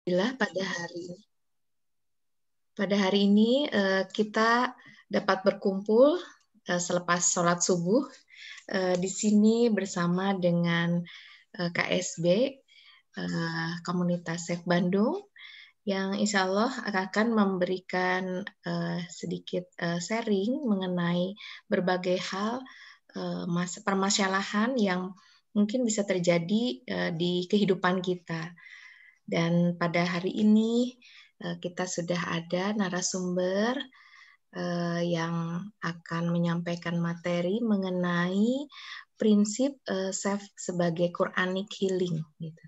Alhamdulillah pada hari ini kita dapat berkumpul selepas sholat subuh di sini bersama dengan KSB Komunitas Safe Bandung yang insya Allah akan memberikan sedikit sharing mengenai berbagai hal permasalahan yang mungkin bisa terjadi di kehidupan kita. Dan pada hari ini kita sudah ada narasumber yang akan menyampaikan materi mengenai prinsip SAFE sebagai Quranic healing. Gitu.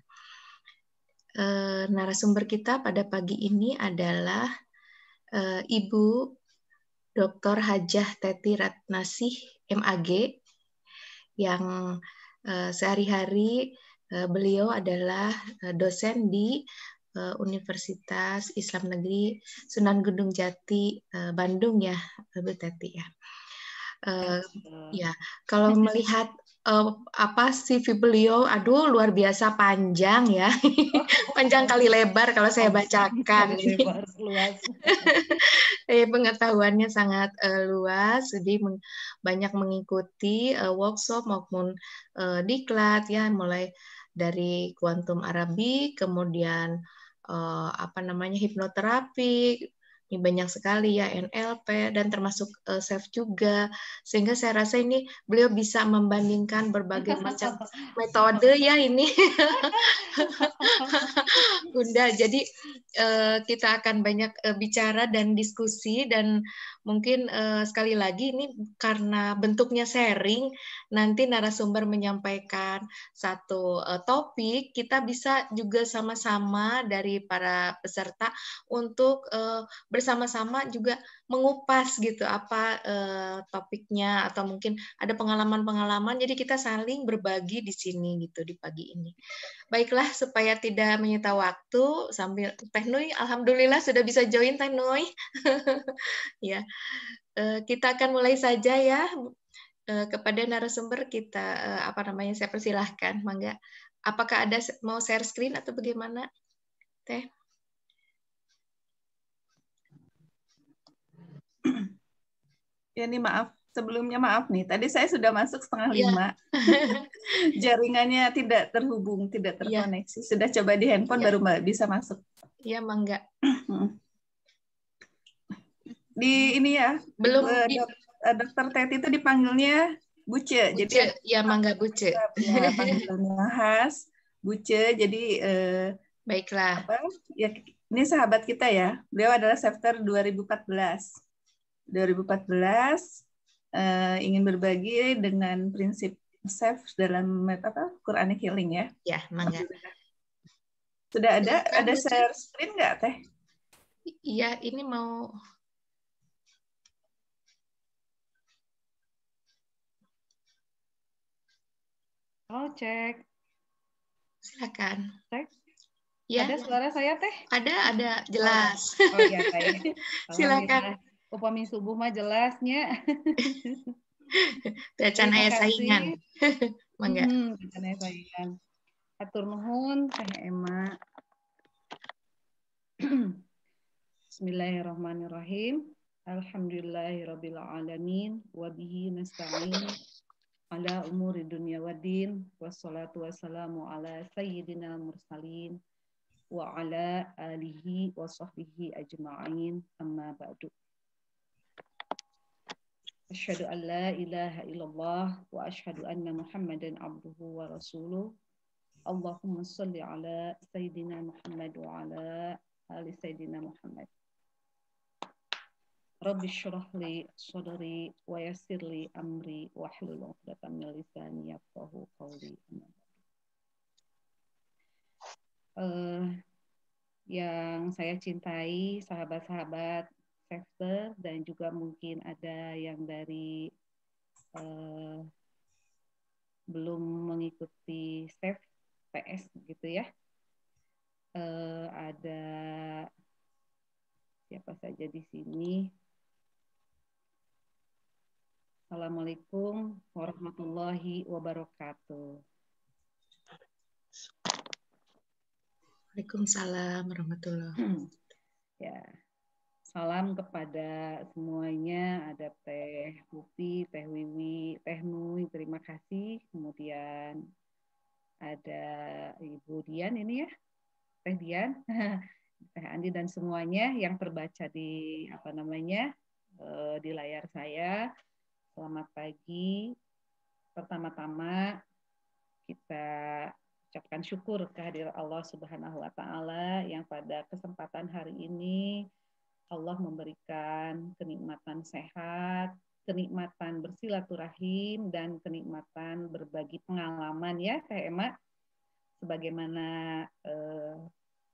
Narasumber kita pada pagi ini adalah Ibu Dr. Hajah Teti Ratnasih, MAG, yang sehari-hari beliau adalah dosen di Universitas Islam Negeri Sunan Gunung Jati, Bandung ya, Bu Teti ya. Ya, kalau melihat CV beliau, aduh luar biasa panjang ya, panjang kali lebar kalau saya bacakan. Lebar, luas. Pengetahuannya sangat luas, jadi banyak mengikuti workshop maupun diklat ya, mulai dari kuantum Arabic, kemudian hipnoterapi, ini banyak sekali ya, NLP, dan termasuk SAFE juga, sehingga saya rasa ini beliau bisa membandingkan berbagai macam metode ya ini. Bunda, jadi kita akan banyak bicara dan diskusi, dan mungkin sekali lagi ini karena bentuknya sharing, nanti narasumber menyampaikan satu topik, kita bisa juga sama-sama dari para peserta untuk bersama-sama juga mengupas gitu apa topiknya, atau mungkin ada pengalaman-pengalaman, jadi kita saling berbagi di sini gitu di pagi ini. Baiklah, supaya tidak menyita waktu, sambil Teh Nui, alhamdulillah sudah bisa join Teh Nui. Ya, kita akan mulai saja ya. Kepada narasumber kita saya persilahkan, mangga. Apakah ada mau share screen atau bagaimana, Teh? Ya nih sebelumnya maaf nih, tadi saya sudah masuk 4:30. Jaringannya tidak terhubung, tidak terkoneksi. Sudah coba di handphone baru Mbak bisa masuk. Iya, mangga. Di ini ya, belum Dokter Teti itu dipanggilnya Buce. Jadi ya mangga Buce. Ya, panggilannya khas Buce. Jadi baiklah. Ya, ini sahabat kita ya. Beliau adalah Safter 2014. 2014 ingin berbagi dengan prinsip SAFE dalam Quranic healing ya. Ya, mangga. Sudah ada share screen nggak, Teh? Iya, ini mau. Oh, cek. Silakan. Cek. Ya. Ada suara saya, Teh? Ada, jelas. Oh ya, baik. Silakan. Upami subuh mah jelasnya. Terima kasih saingan. Mangga. Terima saingan. Atur nuhun Teh Emma. Bismillahirrahmanirrahim. Alhamdulillahirabbil alamin wa bihi nasta'in ala umuri dunya waddin, wassalatu wassalamu ala sayyidina mursalin wa ala alihi wa sahbihi ajma'in, amma ba'du. Asyhadu an la ilaha illallah wa asyhadu anna Muhammadan abduhu wa rasuluh. Allahumma shalli ala sayyidina Muhammad wa ala ali sayyidina Muhammad. Rabbi shrah li sadri wa yassir li amri wa hlul 'uqdatam min lisani yafqahu qawli. Yang saya cintai, sahabat-sahabat Safter, dan juga mungkin ada yang dari belum mengikuti SAFE PS gitu ya. Ada siapa saja di sini. Assalamualaikum warahmatullahi wabarakatuh. Waalaikumsalam warahmatullahi. Ya, salam kepada semuanya. Ada Teh Upi, Teh Wiwi, Teh Nui, terima kasih. Kemudian ada Ibu Dian ini ya, Teh Dian, Teh Andi dan semuanya yang terbaca di di layar saya. Selamat pagi. Pertama-tama kita ucapkan syukur kehadiran Allah Subhanahu wa taala yang pada kesempatan hari ini Allah memberikan kenikmatan sehat, kenikmatan bersilaturahim dan kenikmatan berbagi pengalaman ya Teh Emma, sebagaimana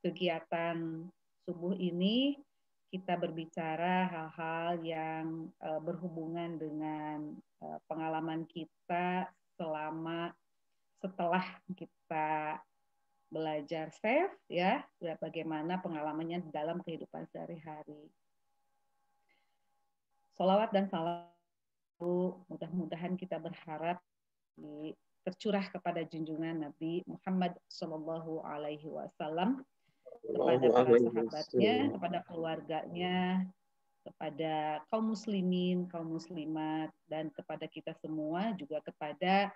kegiatan subuh ini kita berbicara hal-hal yang berhubungan dengan pengalaman kita setelah kita belajar SEF ya, bagaimana pengalamannya dalam kehidupan sehari-hari. Sholawat dan salam mudah-mudahan kita berharap tercurah kepada junjungan Nabi Muhammad Shallallahu Alaihi Wasallam, kepada para sahabatnya, kepada keluarganya, kepada kaum muslimin, kaum muslimat, dan kepada kita semua, juga kepada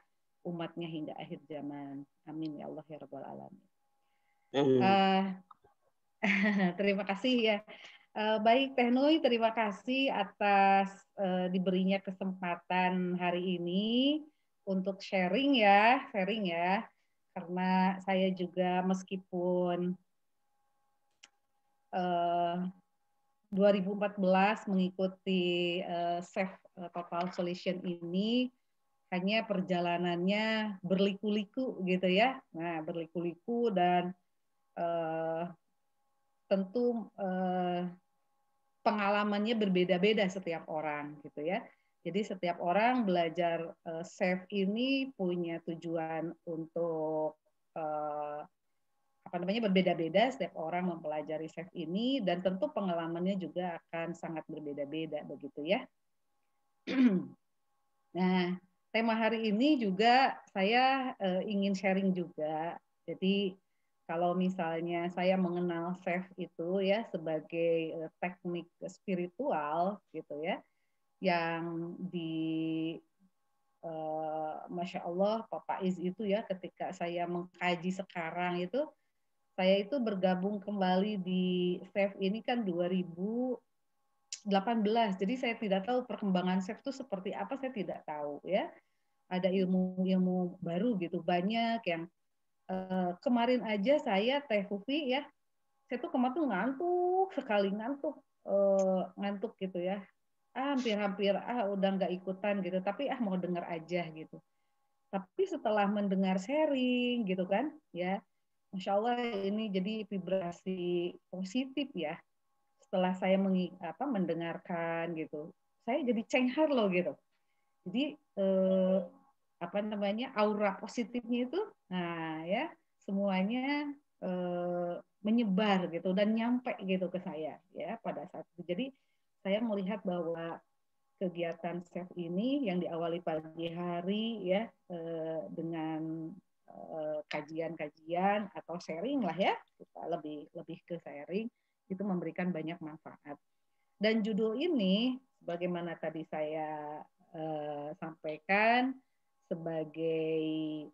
umatnya hingga akhir zaman. Amin ya Allah ya Rabbal Alamin. Terima kasih ya. Baik Teh Nui, terima kasih atas diberinya kesempatan hari ini untuk sharing ya. Karena saya juga meskipun 2014 mengikuti SEF Total Solution ini, hanya perjalanannya berliku-liku gitu ya. Nah, berliku-liku dan tentu pengalamannya berbeda-beda setiap orang gitu ya. Jadi setiap orang belajar SEF ini punya tujuan untuk berbeda-beda. Setiap orang mempelajari SEF ini dan tentu pengalamannya juga akan sangat berbeda-beda begitu ya. Nah, tema hari ini juga saya ingin sharing juga. Jadi kalau misalnya saya mengenal SEF itu ya sebagai teknik spiritual gitu ya, yang Masya Allah Pak Faiz itu ya, ketika saya mengkaji sekarang itu, saya itu bergabung kembali di SEF ini kan 2018. Jadi saya tidak tahu perkembangan SEF itu seperti apa, saya tidak tahu ya. Ada ilmu-ilmu baru gitu, banyak yang kemarin aja saya Teh Hufi ya, saya tuh kemarin tuh ngantuk gitu ya, hampir udah nggak ikutan gitu, tapi mau dengar aja gitu. Tapi setelah mendengar sharing gitu kan ya, Masya Allah ini jadi vibrasi positif ya. Setelah saya mendengarkan gitu, saya jadi cenghar loh gitu. Jadi aura positifnya itu, nah ya semuanya menyebar gitu dan nyampe gitu ke saya ya pada saat itu. Jadi saya melihat bahwa kegiatan SEF ini yang diawali pagi hari ya dengan kajian-kajian atau sharing lah ya, kita lebih ke sharing, itu memberikan banyak manfaat. Dan judul ini bagaimana tadi saya sampaikan sebagai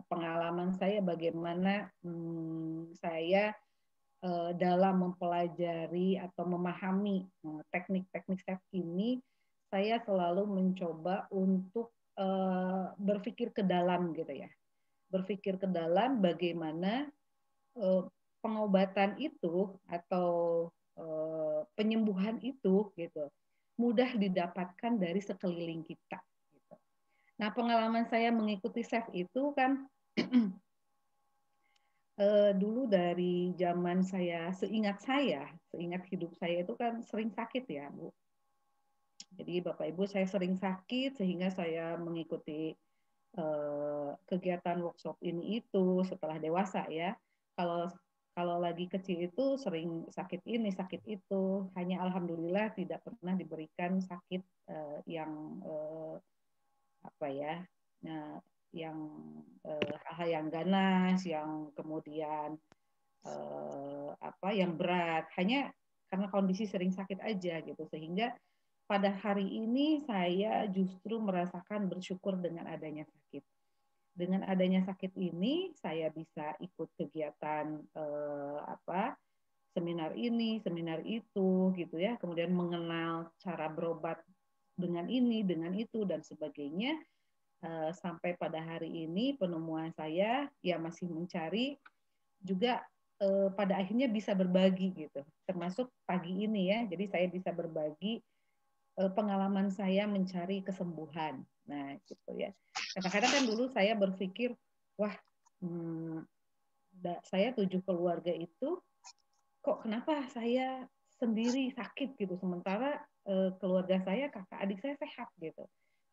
pengalaman saya bagaimana saya dalam mempelajari atau memahami teknik-teknik SEF ini, saya selalu mencoba untuk berpikir ke dalam gitu ya. Berpikir ke dalam bagaimana pengobatan itu atau penyembuhan itu gitu mudah didapatkan dari sekeliling kita. Gitu. Nah, pengalaman saya mengikuti SEF itu kan dulu dari zaman seingat hidup saya itu kan sering sakit ya, Bu. Jadi Bapak Ibu, saya sering sakit sehingga saya mengikuti kegiatan workshop ini itu setelah dewasa ya. Kalau lagi kecil itu sering sakit ini, sakit itu. Hanya alhamdulillah tidak pernah diberikan sakit yang Nah, hal-hal yang ganas, yang kemudian yang berat, hanya karena kondisi sering sakit aja gitu, sehingga pada hari ini saya justru merasakan bersyukur dengan adanya sakit. Dengan adanya sakit ini saya bisa ikut kegiatan seminar ini, seminar itu gitu ya, kemudian mengenal cara berobat dengan ini, dengan itu dan sebagainya, sampai pada hari ini penemuan saya ya masih mencari juga pada akhirnya bisa berbagi gitu, termasuk pagi ini ya, jadi saya bisa berbagi pengalaman saya mencari kesembuhan. Nah gitu ya, kadang-kadang kan dulu saya berpikir wah saya 7 keluarga itu kok kenapa saya sendiri sakit gitu, sementara keluarga saya, kakak adik saya sehat gitu,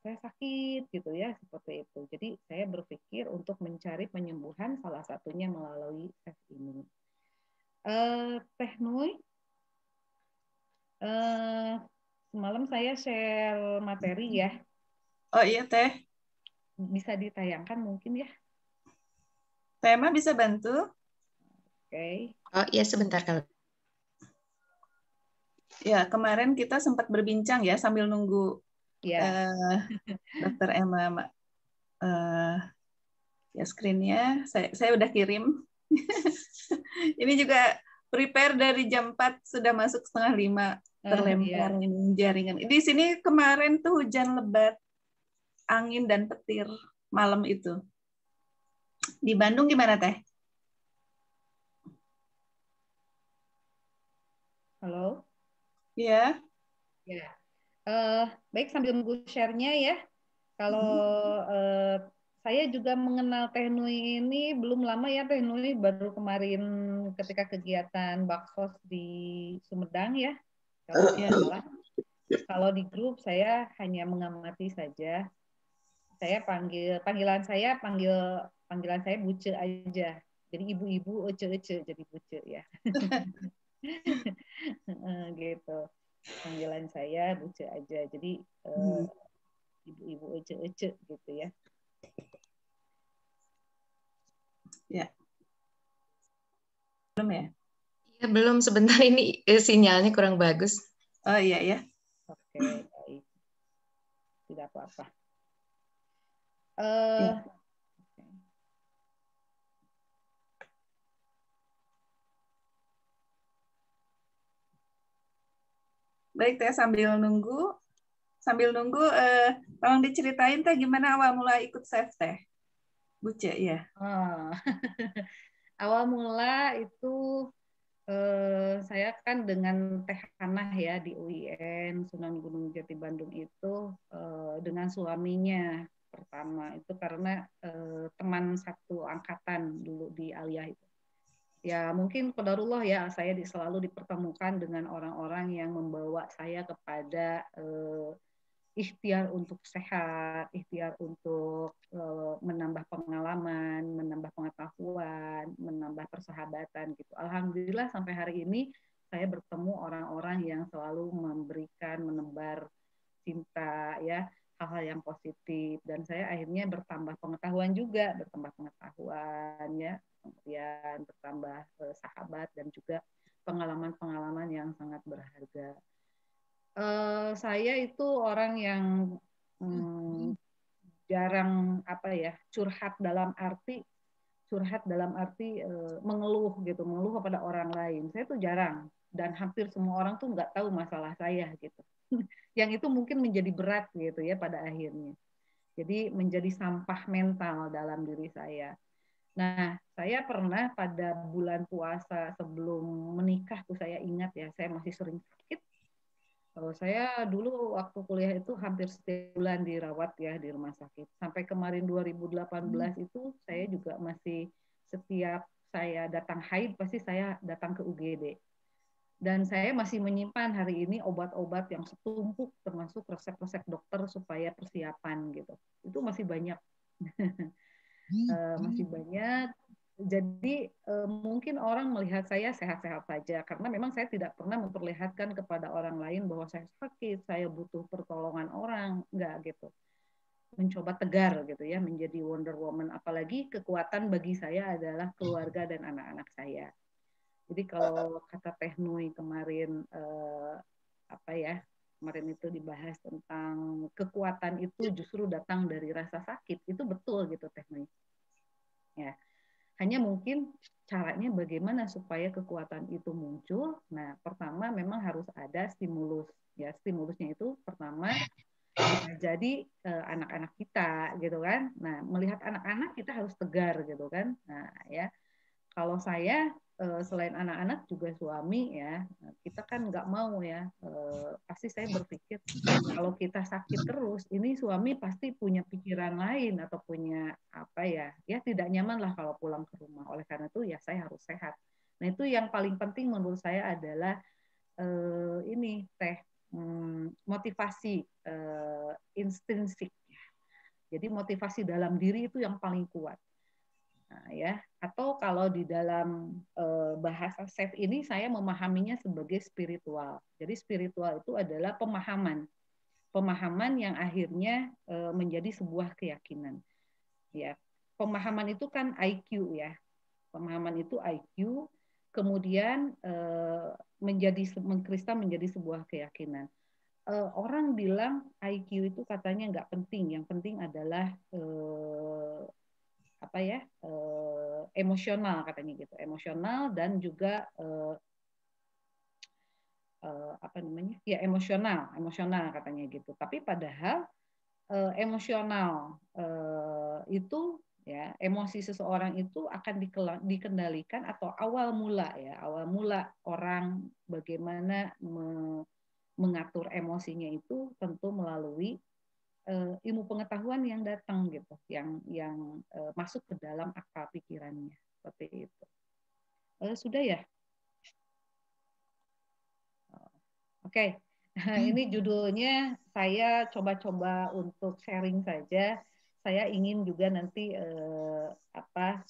saya sakit gitu ya, seperti itu. Jadi saya berpikir untuk mencari penyembuhan, salah satunya melalui tes ini. Teh Nui, semalam saya share materi ya. Oh iya Teh. Bisa ditayangkan mungkin ya? Tema bisa bantu? Oke. Oh iya sebentar kalau. Ya kemarin kita sempat berbincang ya sambil nunggu Dokter Emma ya screen-nya saya udah kirim. Ini juga prepare dari jam 4 sudah masuk 4:30 terlempar ini jaringan. Di sini kemarin tuh hujan lebat, angin dan petir malam itu. Di Bandung gimana Teh? Halo? Ya. Ya. Baik, sambil menunggu share-nya ya. Kalau saya juga mengenal Teh Nui ini belum lama ya, Teh Nui baru kemarin ketika kegiatan Baksos di Sumedang ya. Kalau tidak salah. Kalau di grup saya hanya mengamati saja. Saya panggilan saya Buce aja. Jadi ibu-ibu ece-ece jadi Buce ya. Gitu. Panggilan saya Buce aja. Jadi ibu-ibu ece-ece gitu ya. Ya. Belum ya? Ya, belum, sebentar ini sinyalnya kurang bagus. Oh iya ya. Oke, baik. Tidak apa-apa. Ya. Baik Teh, sambil nunggu tolong diceritain Teh gimana awal mula ikut SAFE Teh? Buce ya. Awal mula itu saya kan dengan Teh Hanah ya di UIN Sunan Gunung Jati Bandung itu dengan suaminya pertama itu karena teman satu angkatan dulu di Aliyah itu. Ya mungkin qadarullah ya, saya selalu dipertemukan dengan orang-orang yang membawa saya kepada ikhtiar untuk sehat, ikhtiar untuk menambah pengalaman, menambah pengetahuan, menambah persahabatan gitu. Alhamdulillah sampai hari ini saya bertemu orang-orang yang selalu memberikan, menebar cinta ya, hal-hal yang positif, dan saya akhirnya bertambah pengetahuan juga, ya, kemudian bertambah sahabat dan juga pengalaman-pengalaman yang sangat berharga. Saya itu orang yang jarang curhat dalam arti mengeluh kepada orang lain. Saya tuh jarang, dan hampir semua orang tuh nggak tahu masalah saya gitu. Yang itu mungkin menjadi berat gitu ya pada akhirnya. Jadi menjadi sampah mental dalam diri saya. Nah, saya pernah pada bulan puasa sebelum menikah tuh saya ingat ya, saya masih sering sakit. Kalau saya dulu waktu kuliah itu hampir setiap bulan dirawat ya di rumah sakit. Sampai kemarin 2018 itu saya juga masih setiap saya datang haid pasti saya datang ke UGD. Dan saya masih menyimpan hari ini obat-obat yang setumpuk termasuk resep-resep dokter supaya persiapan gitu. Itu masih banyak. Masih banyak. Jadi mungkin orang melihat saya sehat-sehat saja karena memang saya tidak pernah memperlihatkan kepada orang lain bahwa saya sakit, saya butuh pertolongan orang, enggak gitu. mencoba tegar gitu ya, menjadi Wonder Woman. Apalagi kekuatan bagi saya adalah keluarga dan anak-anak saya. Jadi kalau kata Teh Nui kemarin kemarin itu dibahas tentang kekuatan itu justru datang dari rasa sakit, itu betul gitu Teh Nui. Ya. Hanya mungkin caranya bagaimana supaya kekuatan itu muncul. Nah, pertama memang harus ada stimulus. Ya, stimulusnya itu pertama bisa jadi anak-anak kita gitu kan. Nah, melihat anak-anak kita harus tegar gitu kan. Nah, ya. Kalau saya selain anak-anak juga suami ya, kita kan nggak mau ya. Pasti saya berpikir kalau kita sakit terus, ini suami pasti punya pikiran lain atau punya apa ya tidak nyaman lah kalau pulang ke rumah. Oleh karena itu ya saya harus sehat. Nah itu yang paling penting menurut saya adalah ini motivasi intrinsik. Jadi motivasi dalam diri itu yang paling kuat. Nah, ya, atau kalau di dalam bahasa Chef ini saya memahaminya sebagai spiritual. Jadi spiritual itu adalah pemahaman yang akhirnya menjadi sebuah keyakinan. Ya, pemahaman itu kan IQ ya. Pemahaman itu IQ, kemudian mengkristal menjadi sebuah keyakinan. Orang bilang IQ itu katanya nggak penting, yang penting adalah emosional katanya gitu, emosional dan juga emosional katanya gitu. Tapi padahal emosional itu ya emosi seseorang itu akan dikendalikan atau awal mula orang bagaimana mengatur emosinya itu tentu melalui ilmu pengetahuan yang datang gitu, yang masuk ke dalam akal pikirannya seperti itu. Sudah ya? Oke. Ini judulnya saya coba-coba untuk sharing saja. Saya ingin juga nanti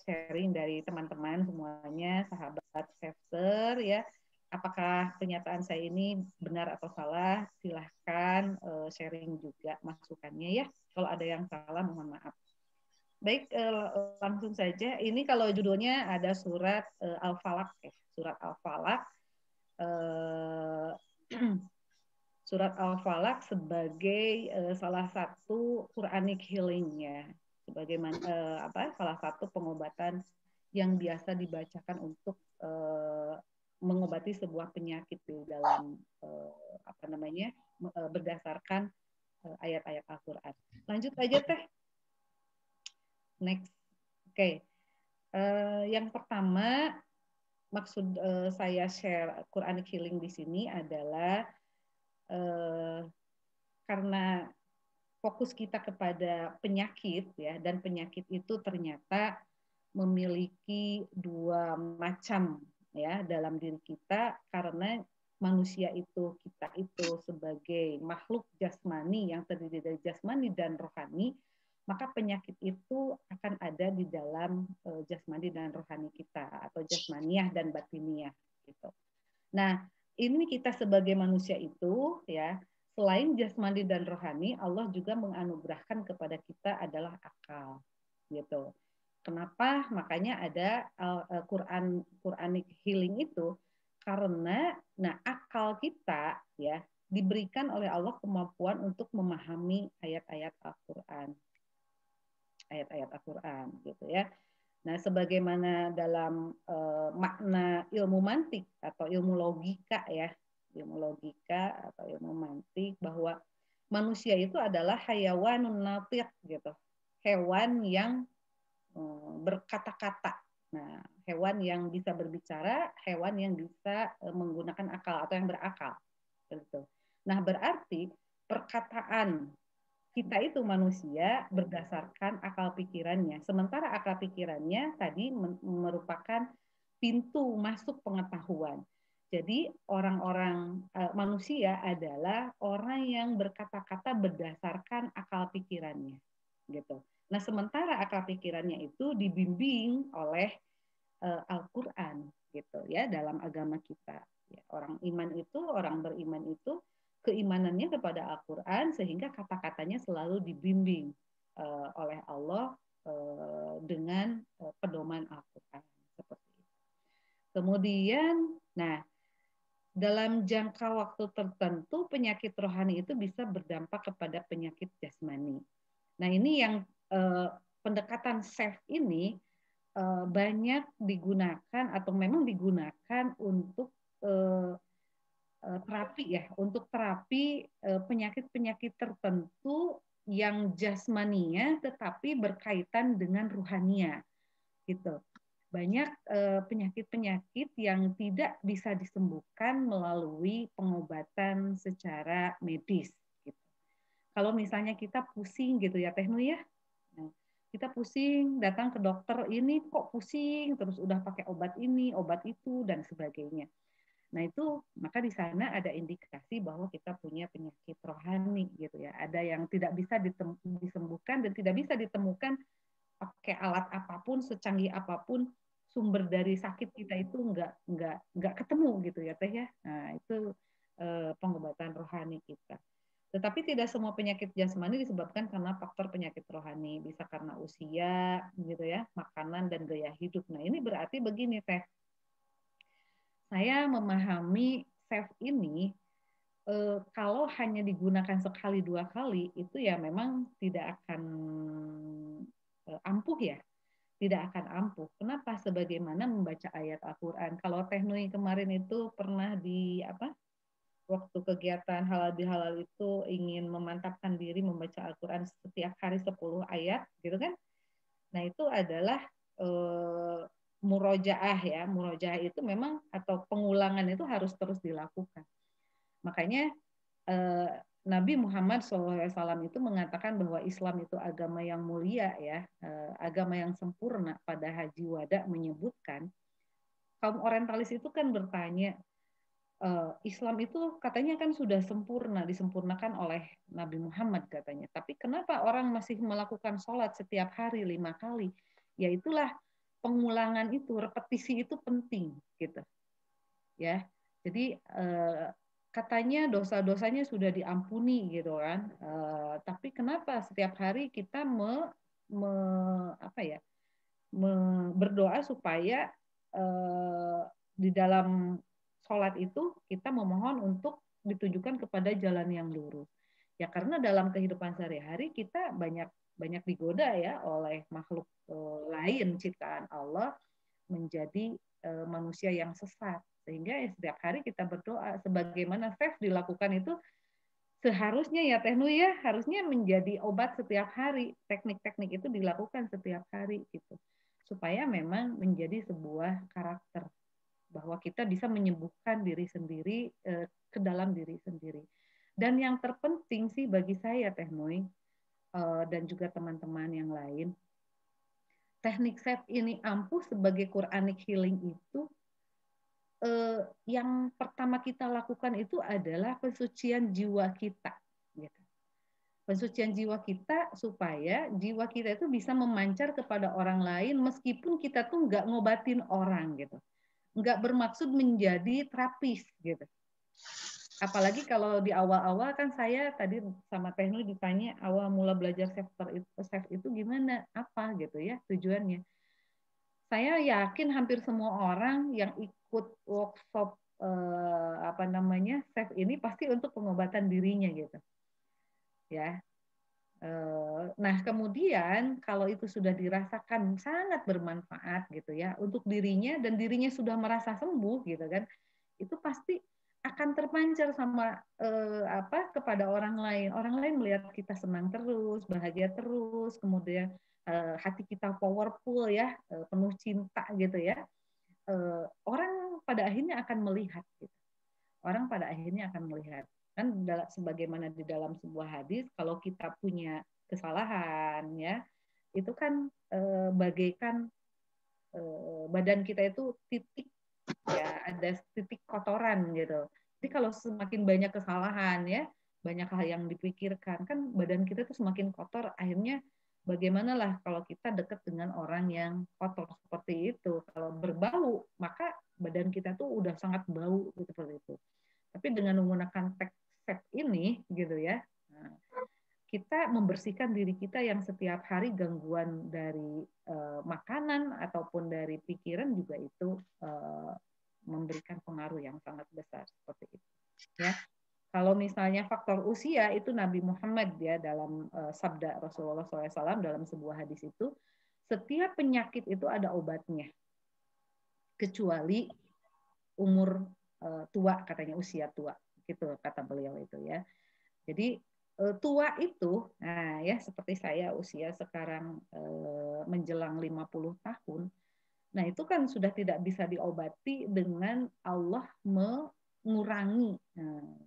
sharing dari teman-teman semuanya, sahabat Chefster ya. Apakah pernyataan saya ini benar atau salah? Silahkan sharing juga masukannya ya. Kalau ada yang salah mohon maaf. Baik, langsung saja. Ini kalau judulnya ada surat Al-Falaq ya. Surat Al-Falaq. Surat Al-Falaq sebagai salah satu Quranic healing ya, sebagai salah satu pengobatan yang biasa dibacakan untuk mengobati sebuah penyakit di dalam berdasarkan ayat-ayat Al-Qur'an. Lanjut aja Teh. Next. Oke. Yang pertama maksud saya share Quranic healing di sini adalah karena fokus kita kepada penyakit ya, dan penyakit itu ternyata memiliki dua macam ya dalam diri kita, karena manusia kita itu sebagai makhluk jasmani yang terdiri dari jasmani dan rohani, maka penyakit itu akan ada di dalam jasmani dan rohani kita atau jasmaniah dan batiniah gitu. Nah, ini kita sebagai manusia itu ya, selain jasmani dan rohani, Allah juga menganugerahkan kepada kita adalah akal gitu. Kenapa? Makanya ada Quranic healing itu karena akal kita ya diberikan oleh Allah kemampuan untuk memahami ayat-ayat Al-Qur'an. Ayat-ayat Al-Qur'an gitu ya. Nah, sebagaimana dalam makna ilmu mantik atau ilmu logika ya, ilmu logika atau ilmu mantik, bahwa manusia itu adalah hayawanun natiq gitu, hewan yang berkata-kata. Nah, hewan yang bisa berbicara, hewan yang bisa menggunakan akal atau yang berakal. Gitu. Nah, berarti perkataan kita itu manusia berdasarkan akal pikirannya. Sementara akal pikirannya tadi merupakan pintu masuk pengetahuan. Jadi orang-orang manusia adalah orang yang berkata-kata berdasarkan akal pikirannya, gitu. Nah, sementara akal pikirannya itu dibimbing oleh Al-Qur'an, gitu ya, dalam agama kita. Ya, orang beriman itu keimanannya kepada Al-Qur'an sehingga kata-katanya selalu dibimbing oleh Allah dengan pedoman Al-Quran seperti itu. Kemudian, nah dalam jangka waktu tertentu penyakit rohani itu bisa berdampak kepada penyakit jasmani. Nah ini yang pendekatan SAFE ini banyak digunakan atau memang digunakan untuk terapi ya, untuk terapi penyakit-penyakit tertentu yang jasmaninya tetapi berkaitan dengan ruhania gitu. Banyak penyakit-penyakit yang tidak bisa disembuhkan melalui pengobatan secara medis gitu. Kalau misalnya kita pusing gitu ya Teh Nu ya. Nah, kita pusing, datang ke dokter ini kok pusing, terus udah pakai obat ini, obat itu dan sebagainya. Nah itu maka di sana ada indikasi bahwa kita punya penyakit rohani gitu ya. Ada yang tidak bisa disembuhkan dan tidak bisa ditemukan pakai alat apapun, secanggih apapun, sumber dari sakit kita itu nggak ketemu gitu ya Teh ya. Nah itu pengobatan rohani kita. Tetapi tidak semua penyakit jasmani disebabkan karena faktor penyakit rohani, bisa karena usia gitu ya, makanan dan gaya hidup. Nah ini berarti begini Teh, saya memahami SAFE ini kalau hanya digunakan sekali dua kali itu ya memang tidak akan ampuh ya, tidak akan ampuh. Kenapa? Sebagaimana membaca ayat Al-Quran. Kalau Teh Nui kemarin itu pernah di waktu kegiatan halal bihalal itu ingin memantapkan diri membaca Al-Quran setiap hari 10 ayat, gitu kan? Nah itu adalah murojaah ya, murojaah itu memang atau pengulangan itu harus terus dilakukan. Makanya Nabi Muhammad SAW itu mengatakan bahwa Islam itu agama yang mulia ya, agama yang sempurna. Pada Haji Wada menyebutkan kaum orientalis itu kan bertanya, Islam itu katanya kan sudah sempurna, disempurnakan oleh Nabi Muhammad katanya. Tapi kenapa orang masih melakukan sholat setiap hari 5 kali? Ya itulah pengulangan itu, repetisi itu penting gitu. Ya. Jadi katanya dosa-dosanya sudah diampuni gitu kan. Tapi kenapa setiap hari kita berdoa supaya di dalam sholat itu kita memohon untuk ditujukan kepada jalan yang lurus. Ya karena dalam kehidupan sehari-hari kita banyak digoda ya oleh makhluk lain ciptaan Allah menjadi manusia yang sesat. Sehingga ya setiap hari kita berdoa sebagaimana SAFE dilakukan itu seharusnya ya Teh Nu ya, harusnya menjadi obat setiap hari. Teknik-teknik itu dilakukan setiap hari gitu. Supaya memang menjadi sebuah karakter bahwa kita bisa menyembuhkan diri sendiri ke dalam diri sendiri. Dan yang terpenting sih bagi saya Teh Nui dan juga teman-teman yang lain, teknik SAFE ini ampuh sebagai Quranic healing itu yang pertama kita lakukan itu adalah pensucian jiwa kita. Gitu. Pensucian jiwa kita supaya jiwa kita itu bisa memancar kepada orang lain meskipun kita tuh nggak ngobatin orang gitu. Nggak bermaksud menjadi terapis gitu. Apalagi kalau di awal-awal kan saya tadi sama Teh Nui ditanya awal mula belajar SAFE itu gimana, apa gitu ya tujuannya. Saya yakin hampir semua orang yang ikut workshop SAFE ini pasti untuk pengobatan dirinya gitu. Ya. Nah, kemudian kalau itu sudah dirasakan sangat bermanfaat gitu ya untuk dirinya dan dirinya sudah merasa sembuh gitu kan. Itu pasti akan terpancar sama kepada orang lain. Orang lain melihat kita senang terus, bahagia terus, kemudian hati kita powerful ya, penuh cinta gitu ya. Orang pada akhirnya akan melihat gitu. Orang pada akhirnya akan melihat. Kan sebagaimana di dalam sebuah hadis, kalau kita punya kesalahan ya, itu kan bagaikan badan kita itu titik ya, ada titik kotoran gitu. Jadi kalau semakin banyak kesalahan ya, banyak hal yang dipikirkan, kan badan kita tuh semakin kotor, akhirnya bagaimana lah kalau kita dekat dengan orang yang kotor seperti itu. Kalau berbau, maka badan kita tuh udah sangat bau seperti itu. Tapi dengan menggunakan SAFE ini gitu ya, kita membersihkan diri kita yang setiap hari gangguan dari makanan ataupun dari pikiran juga itu memberikan pengaruh yang sangat besar seperti itu. Ya, kalau misalnya faktor usia itu Nabi Muhammad ya dalam sabda Rasulullah SAW dalam sebuah hadis itu, setiap penyakit itu ada obatnya, kecuali umur tua, katanya usia tua, gitu kata beliau itu ya. Jadi tua itu, nah ya seperti saya usia sekarang menjelang 50 tahun, nah itu kan sudah tidak bisa diobati dengan Allah mengurangi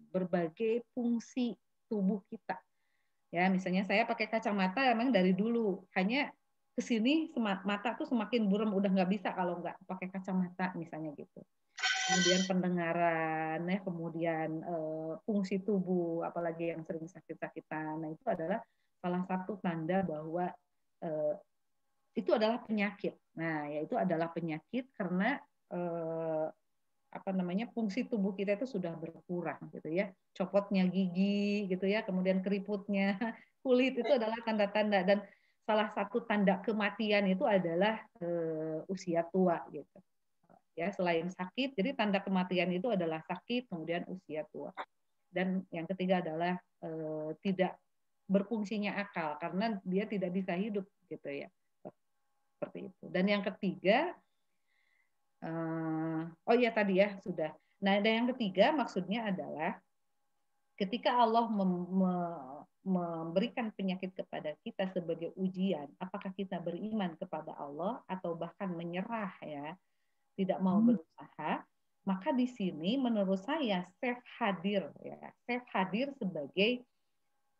berbagai fungsi tubuh kita. Ya, misalnya saya pakai kacamata memang dari dulu, hanya kesini mata tuh semakin buram, udah nggak bisa kalau nggak pakai kacamata misalnya gitu. Kemudian pendengaran, ya, kemudian fungsi tubuh, apalagi yang sering sakit-sakitan. Nah itu adalah salah satu tanda bahwa itu adalah penyakit. Nah, yaitu adalah penyakit karena fungsi tubuh kita itu sudah berkurang gitu ya. Copotnya gigi gitu ya, kemudian keriputnya, kulit itu adalah tanda-tanda, dan salah satu tanda kematian itu adalah usia tua gitu. Ya, selain sakit, jadi tanda kematian itu adalah sakit, kemudian usia tua. Dan yang ketiga adalah tidak berfungsinya akal karena dia tidak bisa hidup gitu ya. Seperti itu. Dan yang ketiga oh ya tadi ya sudah. Nah, dan yang ketiga maksudnya adalah ketika Allah memberikan penyakit kepada kita sebagai ujian, apakah kita beriman kepada Allah atau bahkan menyerah ya, tidak mau berusaha, maka di sini menurut saya safe hadir ya, safe hadir sebagai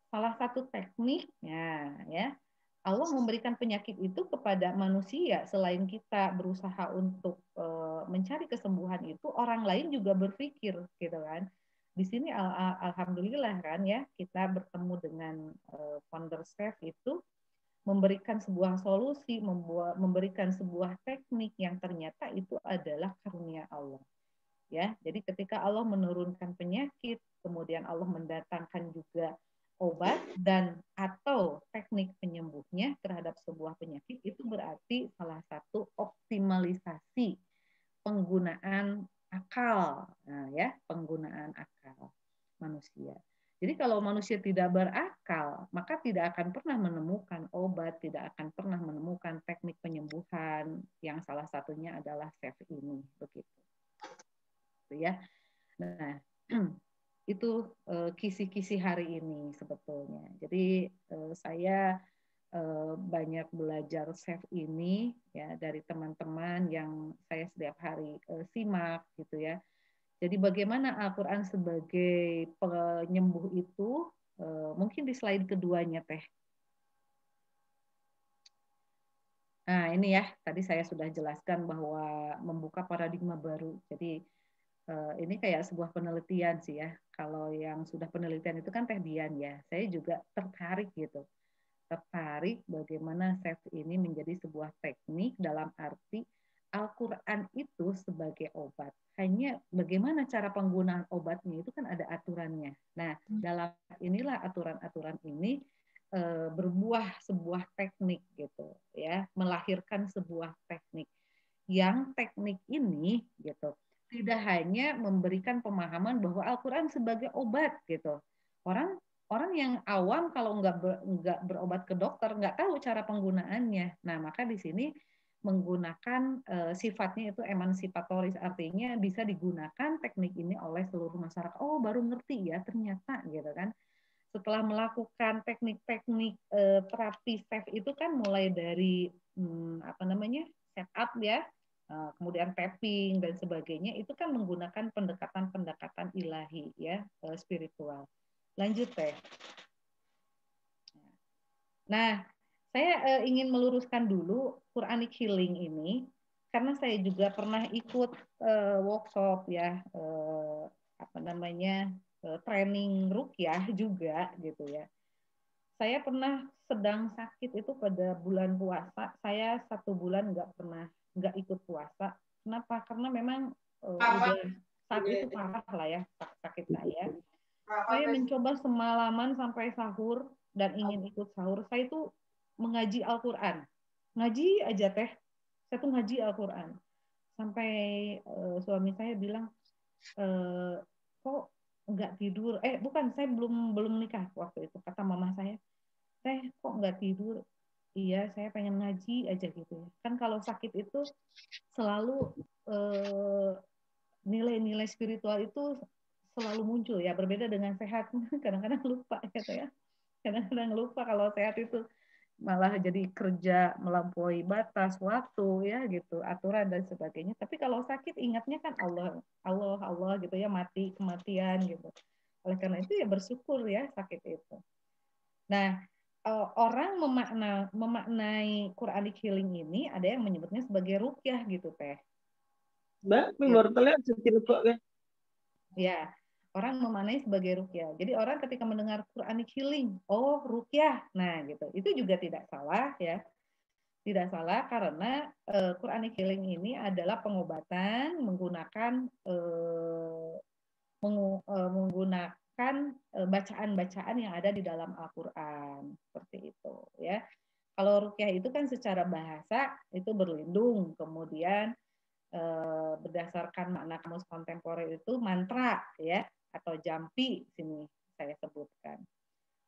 salah satu tekniknya ya. Allah memberikan penyakit itu kepada manusia, selain kita berusaha untuk mencari kesembuhan itu, orang lain juga berpikir gitu kan. Di sini alhamdulillah kan ya, kita bertemu dengan founder Chef itu memberikan sebuah solusi, memberikan sebuah teknik yang ternyata itu adalah karunia Allah. Ya, jadi ketika Allah menurunkan penyakit, kemudian Allah mendatangkan juga obat dan atau teknik penyembuhnya terhadap sebuah penyakit, itu berarti salah satu optimalisasi penggunaan akal, nah, ya, penggunaan akal manusia. Jadi kalau manusia tidak berakal, maka tidak akan pernah menemukan obat, tidak akan pernah menemukan teknik penyembuhan yang salah satunya adalah chef ini, begitu. Ya. Nah, itu kisi-kisi hari ini sebetulnya. Jadi saya banyak belajar chef ini ya dari teman-teman yang saya setiap hari simak gitu ya. Jadi bagaimana Al-Quran sebagai penyembuh itu mungkin di slide keduanya Teh. Nah ini ya tadi saya sudah jelaskan bahwa membuka paradigma baru. Jadi ini kayak sebuah penelitian sih ya. Kalau yang sudah penelitian itu kan Teh Dian ya. Saya juga tertarik gitu. Tertarik bagaimana chef ini menjadi sebuah teknik dalam arti Al-Quran itu sebagai obat. Hanya bagaimana cara penggunaan obatnya itu kan ada aturannya. Nah, dalam inilah aturan-aturan ini berbuah sebuah teknik gitu ya, melahirkan sebuah teknik. Yang teknik ini gitu tidak hanya memberikan pemahaman bahwa Al-Quran sebagai obat gitu. Orang yang awam kalau nggak berobat ke dokter nggak tahu cara penggunaannya. Nah maka di sini menggunakan sifatnya itu emansipatoris, artinya bisa digunakan teknik ini oleh seluruh masyarakat. Oh baru ngerti ya ternyata gitu kan. Setelah melakukan teknik-teknik terapi chef itu kan mulai dari setup ya, kemudian tapping dan sebagainya, itu kan menggunakan pendekatan-pendekatan ilahi ya, spiritual. Lanjut Teh. Nah, saya ingin meluruskan dulu Quranic Healing ini karena saya juga pernah ikut workshop ya, training ruqyah juga gitu ya. Saya pernah sedang sakit itu pada bulan puasa. Saya 1 bulan nggak ikut puasa. Kenapa? Karena memang udah saat itu parah lah ya sakit saya. Saya mencoba semalaman sampai sahur, dan ingin ikut sahur, saya itu mengaji Al-Quran. Ngaji aja teh, saya tuh ngaji Al-Quran. Sampai suami saya bilang, kok nggak tidur? Bukan, saya belum nikah waktu itu. Kata mama saya, teh kok nggak tidur? Iya, saya pengen ngaji aja gitu ya. Kan kalau sakit itu selalu nilai-nilai spiritual itu selalu muncul ya, berbeda dengan sehat. Kadang-kadang lupa gitu ya. Kadang-kadang lupa kalau sehat itu malah jadi kerja melampaui batas waktu ya gitu, aturan dan sebagainya. Tapi kalau sakit ingatnya kan Allah, Allah, Allah gitu ya, mati, kematian gitu. Oleh karena itu ya bersyukur ya sakit itu. Nah, orang memaknai Quranic healing ini ada yang menyebutnya sebagai ruqyah gitu teh. Mbak, baru terlihat sedikit kok kan? Ya, orang memaknai sebagai ruqyah. Jadi orang ketika mendengar Quranic healing, oh ruqyah, nah gitu. Itu juga tidak salah ya. Tidak salah karena Quranic healing ini adalah pengobatan menggunakan menggunakan bacaan-bacaan yang ada di dalam Al-Qur'an, seperti itu ya. Kalau ruqyah itu kan secara bahasa itu berlindung, kemudian berdasarkan makna kamus kontemporer itu mantra ya atau jampi sini saya sebutkan.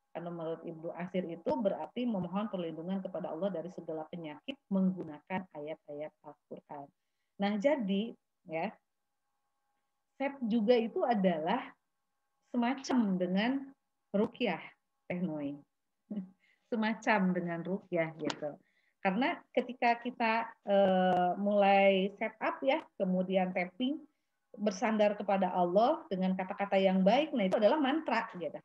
Karena menurut Ibnu Asir itu berarti memohon perlindungan kepada Allah dari segala penyakit menggunakan ayat-ayat Al-Qur'an. Nah, jadi ya SEP juga itu adalah semacam dengan ruqyah teknoi. Semacam dengan ruqyah gitu. Karena ketika kita mulai set up ya, kemudian tapping, bersandar kepada Allah dengan kata-kata yang baik, nah itu adalah mantra gitu.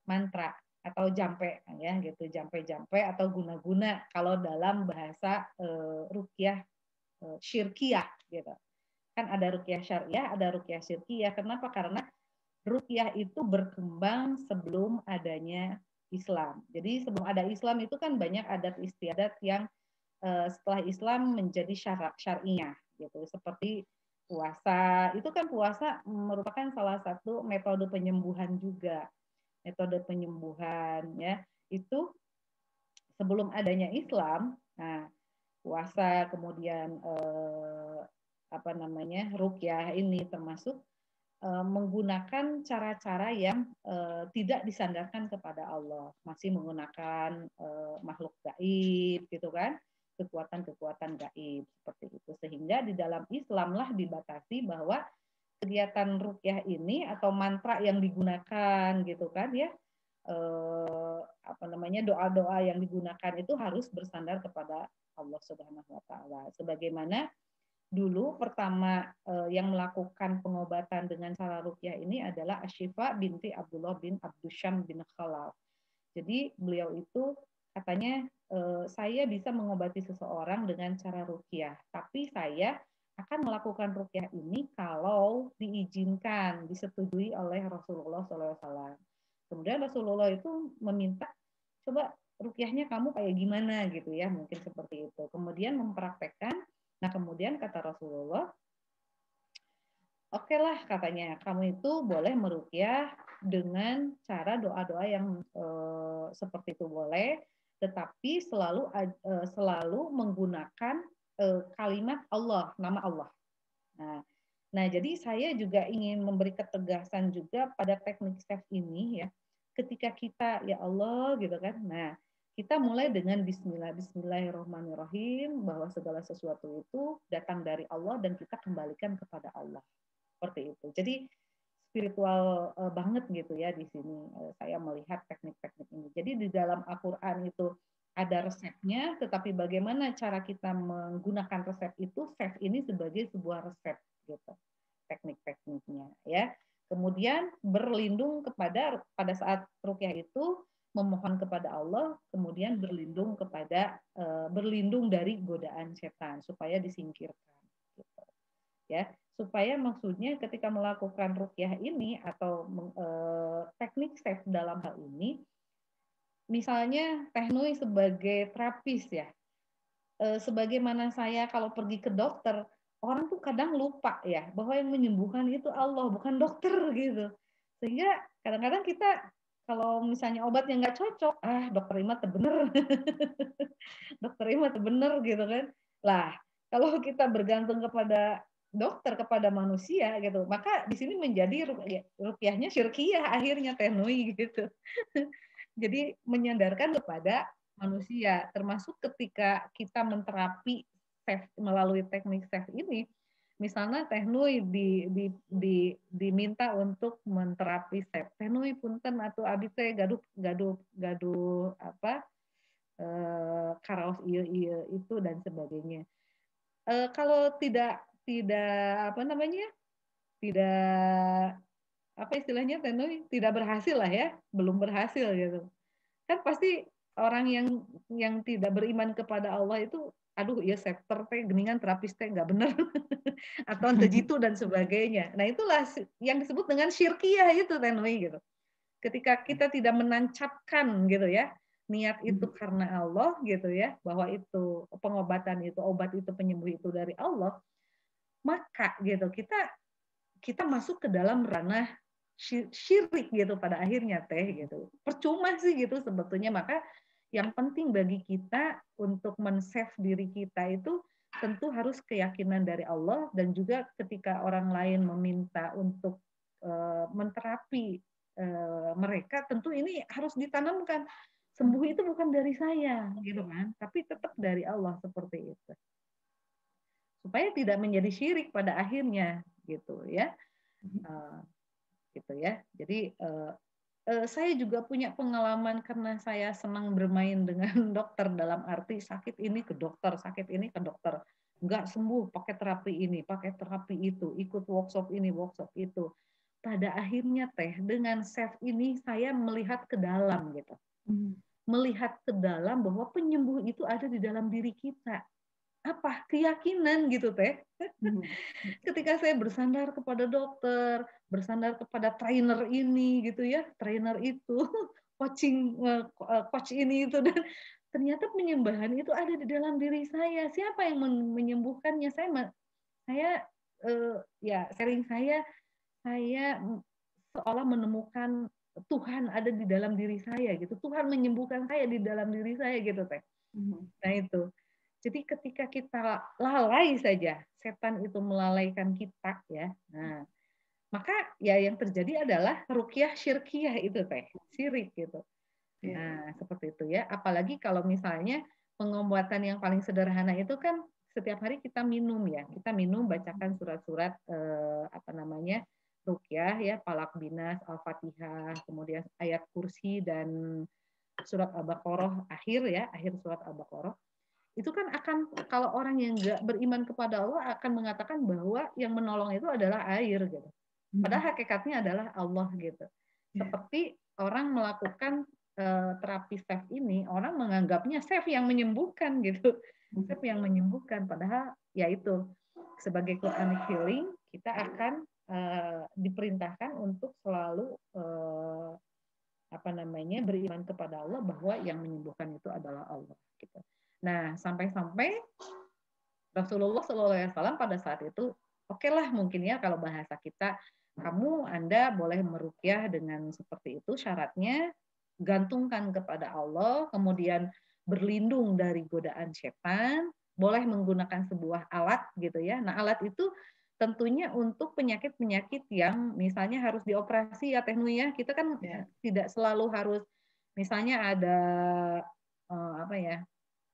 Mantra atau jampe ya gitu, jampe-jampe atau guna-guna kalau dalam bahasa ruqyah syirkiyah gitu. Kan ada ruqyah syariah, ada ruqyah syirkiyah. Kenapa? Karena ruqyah itu berkembang sebelum adanya Islam. Jadi sebelum ada Islam itu kan banyak adat istiadat yang setelah Islam menjadi syariah gitu. Seperti puasa, itu kan puasa merupakan salah satu metode penyembuhan juga. Metode penyembuhan ya. Itu sebelum adanya Islam, nah puasa kemudian ruqyah ini termasuk menggunakan cara-cara yang tidak disandarkan kepada Allah, masih menggunakan makhluk gaib gitu kan, kekuatan-kekuatan gaib seperti itu, sehingga di dalam Islam lah dibatasi bahwa kegiatan ruqyah ini atau mantra yang digunakan gitu kan ya, doa-doa yang digunakan itu harus bersandar kepada Allah Subhanahu wa taala. Sebagaimana dulu pertama yang melakukan pengobatan dengan cara ruqyah ini adalah Asyifa binti Abdullah bin Abdusyam bin Khalaf. Jadi beliau itu katanya saya bisa mengobati seseorang dengan cara ruqyah, tapi saya akan melakukan ruqyah ini kalau diizinkan, disetujui oleh Rasulullah SAW. Kemudian Rasulullah itu meminta, coba ruqyahnya kamu kayak gimana gitu ya, mungkin seperti itu. Kemudian mempraktekkan. Nah, kemudian kata Rasulullah, oke lah katanya, kamu itu boleh meruqyah dengan cara doa-doa yang seperti itu boleh, tetapi selalu menggunakan kalimat Allah, nama Allah. Nah, jadi saya juga ingin memberi ketegasan juga pada teknik SEF ini ya. Ketika kita ya Allah gitu kan. Nah, kita mulai dengan Bismillahirrahmanirrahim, bahwa segala sesuatu itu datang dari Allah dan kita kembalikan kepada Allah. Seperti itu. Jadi spiritual banget gitu ya di sini saya melihat teknik-teknik ini. Jadi di dalam Al-Qur'an itu ada resepnya, tetapi bagaimana cara kita menggunakan resep itu, SEF ini sebagai sebuah resep gitu. Teknik-tekniknya ya. Kemudian berlindung pada saat ruqyah itu memohon kepada Allah, kemudian berlindung dari godaan setan supaya disingkirkan gitu. Ya, supaya maksudnya ketika melakukan ruqyah ini atau teknik SEF dalam hal ini, misalnya teknoi sebagai terapis ya, sebagaimana saya kalau pergi ke dokter, orang tuh kadang lupa ya bahwa yang menyembuhkan itu Allah, bukan dokter gitu. Sehingga kadang-kadang kita Kalau misalnya obatnya nggak cocok, dokter Ima bener. Dokter Ima bener gitu kan. Lah, kalau kita bergantung kepada dokter, kepada manusia gitu, maka di sini menjadi rupiahnya syirkiyah akhirnya Teh Nui gitu. Jadi menyandarkan kepada manusia, termasuk ketika kita menterapi melalui teknik SEF ini, misalnya Teh Nui diminta untuk menterapi SEF. Teh Nui punten atau abi teh gaduh apa karaos iya itu dan sebagainya. Kalau tidak apa namanya? Tidak apa istilahnya Teh Nui tidak berhasil lah ya, belum berhasil gitu. Kan pasti orang yang tidak beriman kepada Allah itu aduh ya sektor teh geningan terapis teh nggak benar atau jitu dan sebagainya. Nah itulah yang disebut dengan syirkiyah itu Tenui gitu. Ketika kita tidak menancapkan gitu ya niat itu karena Allah gitu ya, bahwa itu pengobatan itu obat itu penyembuh itu dari Allah, maka gitu kita masuk ke dalam ranah syirik gitu pada akhirnya Teh gitu. Percuma sih gitu sebetulnya. Maka yang penting bagi kita untuk men-save diri kita itu tentu harus keyakinan dari Allah, dan juga ketika orang lain meminta untuk menterapi mereka, tentu ini harus ditanamkan. Sembuh itu bukan dari saya gitu kan, tapi tetap dari Allah seperti itu. Supaya tidak menjadi syirik pada akhirnya gitu ya. Gitu ya. Jadi saya juga punya pengalaman karena saya senang bermain dengan dokter, dalam arti sakit ini ke dokter, sakit ini ke dokter. Enggak sembuh pakai terapi ini, pakai terapi itu, ikut workshop ini, workshop itu. Pada akhirnya Teh, dengan SEF ini saya melihat ke dalam gitu. Melihat ke dalam bahwa penyembuh itu ada di dalam diri kita. Apa? Keyakinan gitu Teh. Ketika saya bersandar kepada dokter, bersandar kepada trainer ini gitu ya, trainer itu, coach ini itu, dan ternyata penyembahan itu ada di dalam diri saya. Siapa yang menyembuhkannya? Saya ya sharing saya seolah menemukan Tuhan ada di dalam diri saya gitu. Tuhan menyembuhkan saya di dalam diri saya gitu Teh. Nah itu. Jadi ketika kita lalai saja, setan itu melalaikan kita ya. Nah, maka ya yang terjadi adalah ruqyah syirkiyah itu Teh, syirik gitu. Nah, seperti itu ya. Apalagi kalau misalnya pengobatan yang paling sederhana itu kan setiap hari kita minum ya. Kita minum bacakan surat-surat apa namanya? Ruqyah ya, Falaq Binas, Al-Fatihah, kemudian ayat kursi dan surat Al-Baqarah akhir ya, akhir surat Al-Baqarah. Itu kan akan, kalau orang yang nggak beriman kepada Allah akan mengatakan bahwa yang menolong itu adalah air gitu. Padahal hakikatnya adalah Allah gitu. Seperti orang melakukan terapi SEF ini, orang menganggapnya SEF yang menyembuhkan gitu. SEF yang menyembuhkan, padahal ya itu sebagai Quranic healing kita akan diperintahkan untuk selalu apa namanya beriman kepada Allah bahwa yang menyembuhkan itu adalah Allah gitu. Nah, sampai-sampai Rasulullah SAW pada saat itu, oke lah mungkin ya kalau bahasa kita, Anda boleh meruqyah dengan seperti itu, syaratnya gantungkan kepada Allah, kemudian berlindung dari godaan setan, boleh menggunakan sebuah alat gitu ya. Nah, alat itu tentunya untuk penyakit-penyakit yang misalnya harus dioperasi ya Teh Nui ya. Kita kan tidak selalu harus, misalnya ada apa ya,